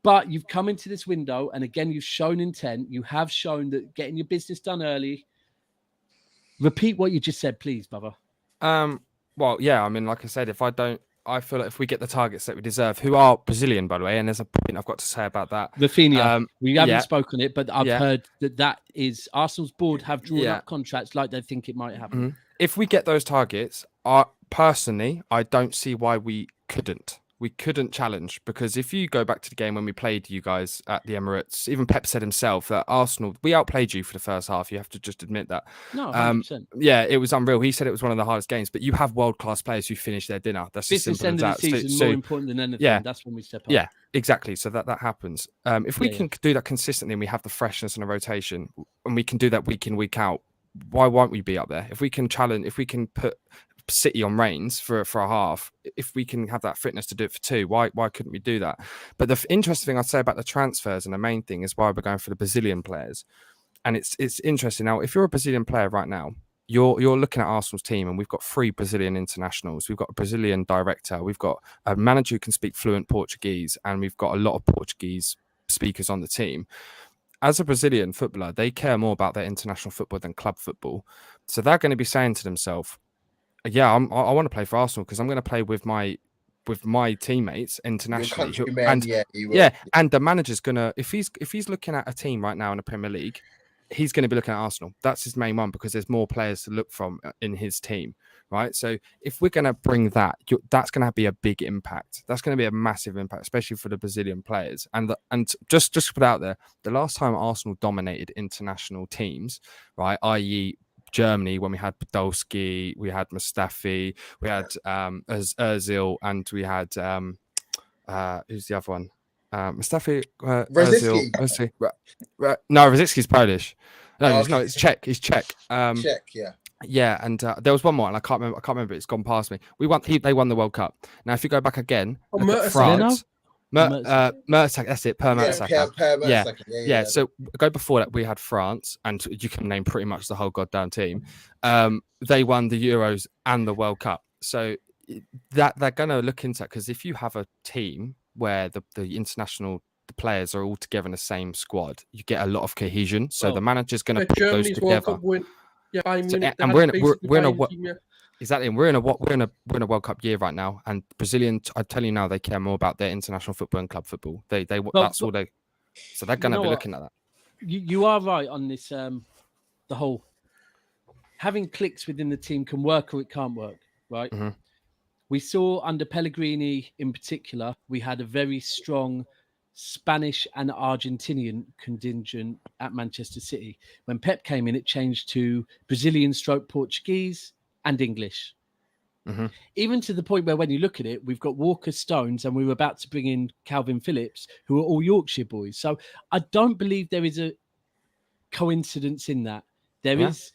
But you've come into this window, and again, you've shown intent. You have shown that getting your business done early. Repeat what you just said, please, brother. Well, yeah, I mean, like I said, I feel like if we get the targets that we deserve, who are Brazilian, by the way, and there's a point I've got to say about that. Raphinha, we haven't spoken it, but I've heard that is Arsenal's board have drawn up contracts like they think it might happen. Mm-hmm. If we get those targets, personally, I don't see why we couldn't. We couldn't challenge, because if you go back to the game when we played you guys at the Emirates, even Pep said himself that Arsenal, we outplayed you for the first half. You have to just admit that. No, 100%. Yeah, it was unreal. He said it was one of the hardest games, but you have world-class players who finish their dinner. That's business as simple end as of that. the season more important than anything. Yeah, that's when we step up. Yeah, exactly. So that happens. If we can do that consistently, and we have the freshness and the rotation, and we can do that week in, week out, why won't we be up there? If we can challenge, if we can put City on reins for a half, if we can have that fitness to do it for 2, why couldn't we do that? But the interesting thing I'd say about the transfers, and the main thing, is why we're going for the Brazilian players. And it's interesting now. If you're a Brazilian player right now, you're looking at Arsenal's team, and we've got 3 Brazilian internationals. We've got a Brazilian director. We've got a manager who can speak fluent Portuguese, and we've got a lot of Portuguese speakers on the team. As a Brazilian footballer, they care more about their international football than club football. So they're going to be saying to themselves, yeah, I want to play for Arsenal because I'm going to play with my teammates internationally. And the manager's gonna, if he's looking at a team right now in the Premier League, he's going to be looking at Arsenal. That's his main one, because there's more players to look from in his team, right? So if we're going to bring that, that's going to be a big impact. That's going to be a massive impact, especially for the Brazilian players. And just to put out there, the last time Arsenal dominated international teams, right, i.e. Germany, when we had Podolski, we had Mustafi, we had Ozil, and we had who's the other one? Mustafi, Ozil. No, Rosický's Polish. No, it's Czech. He's Czech. Czech, yeah. Yeah, and there was one more, and I can't remember. It's gone past me. They won the World Cup. Now, if you go back again, look at France. Mertesacker, that's it, Per Mertesacker. Per Yeah. Mertesacker. Yeah, so go before that, we had France, and you can name pretty much the whole goddamn team. They won the Euros and the World Cup. So that they're going to look into that, because if you have a team where the players are all together in the same squad, you get a lot of cohesion. So the manager's going to put those together. And we're in a exactly. And we're in a World Cup year right now, and Brazilian. I tell you now, they care more about their international football and club football. That's all they. So they're going to be looking at that. You are right on this. The whole having cliques within the team can work or it can't work. Right. Mm-hmm. We saw under Pellegrini in particular, we had a very strong Spanish and Argentinian contingent at Manchester City. When Pep came in, it changed to Brazilian / Portuguese and English. Mm-hmm. Even to the point where when you look at it, we've got Walker Stones and we were about to bring in Calvin Phillips, who are all Yorkshire boys. So I don't believe there is a coincidence in that. There is.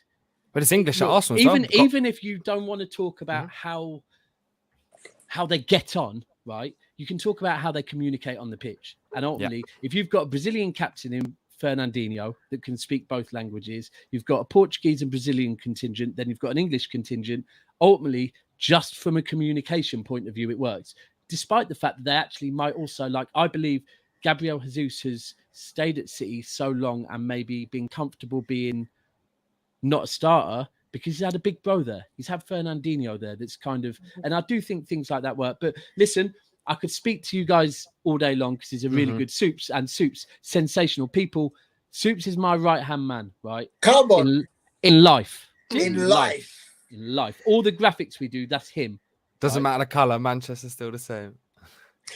But it's English at Arsenal. Even if you don't want to talk about how they get on, right? You can talk about how they communicate on the pitch. And ultimately, if you've got a Brazilian captain in Fernandinho that can speak both languages, you've got a Portuguese and Brazilian contingent, then you've got an English contingent. Ultimately, just from a communication point of view, it works. Despite the fact that they actually might also, I believe Gabriel Jesus has stayed at City so long and maybe been comfortable being not a starter, because he's had a big bro there. He's had Fernandinho there. That's kind of, and I do think things like that work. But listen, I could speak to you guys all day long because he's a really good Soups, sensational people. Soups is my right-hand man, right? Come on. In life. In life. All the graphics we do, that's him. Doesn't matter the colour, Manchester's still the same.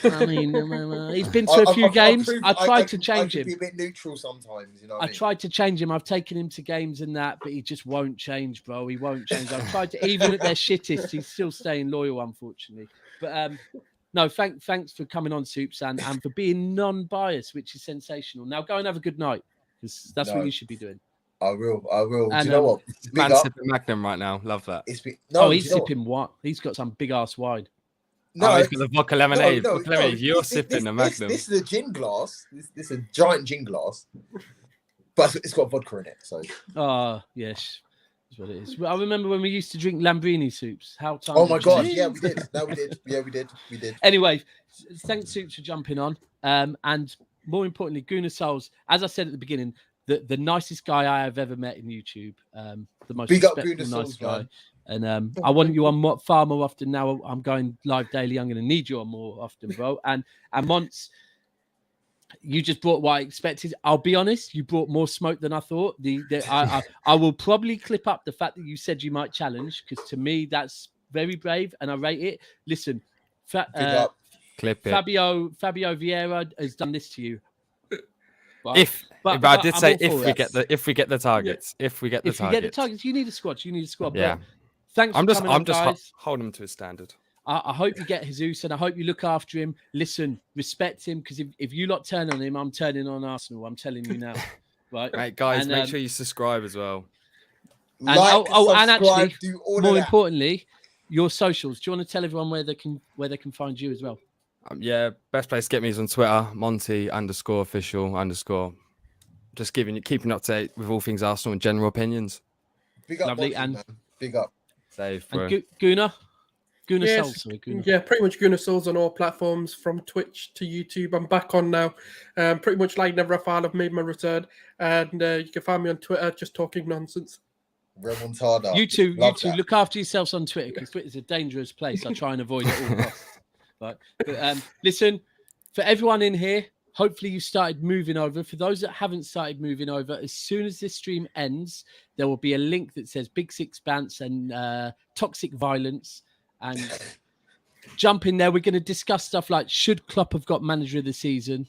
I mean, he's been to a few games. I tried to change him. Be a bit neutral sometimes, you know. I tried to change him. I've taken him to games and that, but he just won't change, bro. He won't change. I've tried to, even at their shittest, he's still staying loyal, unfortunately. But no, thanks for coming on, Soups, and for being non-biased, which is sensational. Now go and have a good night, because that's what you should be doing. I will. And, do you know what? Man's sipping Magnum right now. Love that. He's sipping what? He's got some big ass wine. No, he's got the vodka lemonade. No, You're sipping the Magnum. This is a gin glass. This is a giant gin glass, but it's got vodka in it. So. Yes, that's what it is. I remember when we used to drink Lambrini Soups. Oh my god! Yeah, we did. No, we did. Yeah, we did. Anyway, thanks Soups for jumping on. And more importantly, Guna Souls. As I said at the beginning, the nicest guy I have ever met in YouTube. The most respectful, nice guy. Man. And I want you on far more often now. I'm going live daily. I'm going to need you on more often, bro. And Monts, you just brought what I expected. I'll be honest, you brought more smoke than I thought. I will probably clip up the fact that you said you might challenge, because to me that's very brave and I rate it. Listen, clip it. Fabio Vieira has done this to you. Right? But I did say if we get the targets, if we get the targets, you need a squad. Yeah. But thanks. I'm just holding him to his standard. I hope you get Jesus, and I hope you look after him. Listen, respect him, because if you lot turn on him, I'm turning on Arsenal. I'm telling you now, right? Right, guys, make sure you subscribe as well. And actually, more importantly, your socials. Do you want to tell everyone where they can find you as well? Best place to get me is on Twitter, Monty_official_. Just keeping up to date with all things Arsenal and general opinions. Big up, lovely, Monty, and man. Big up. Safe, bro. And Guna Souls. Yeah, pretty much Guna Souls on all platforms, from Twitch to YouTube. I'm back on now. Pretty much like never a file. I've made my return, and you can find me on Twitter, just talking nonsense. Remontada. You two, look after yourselves on Twitter, because Twitter's a dangerous place. I try and avoid it all costs. Right. But listen, for everyone in here, hopefully you started moving over. For those that haven't started moving over, as soon as this stream ends, there will be a link that says Big Six Bants and Toxic Violence. And jump in there. We're going to discuss stuff like, should Klopp have got Manager of the Season?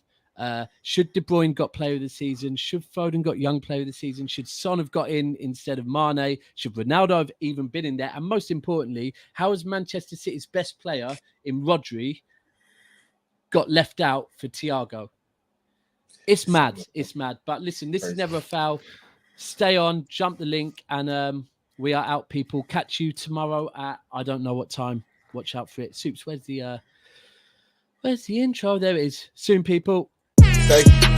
Should De Bruyne got Player of the Season? Should Foden got Young Player of the Season? Should Son have got in instead of Mane? Should Ronaldo have even been in there? And most importantly, how has Manchester City's best player in Rodri got left out for Thiago? It's mad. But listen, this is never a foul. Stay on, jump the link, and we are out, people. Catch you tomorrow at I don't know what time. Watch out for it. Soups, where's the Where's the intro? There it is. Soon, people. Okay.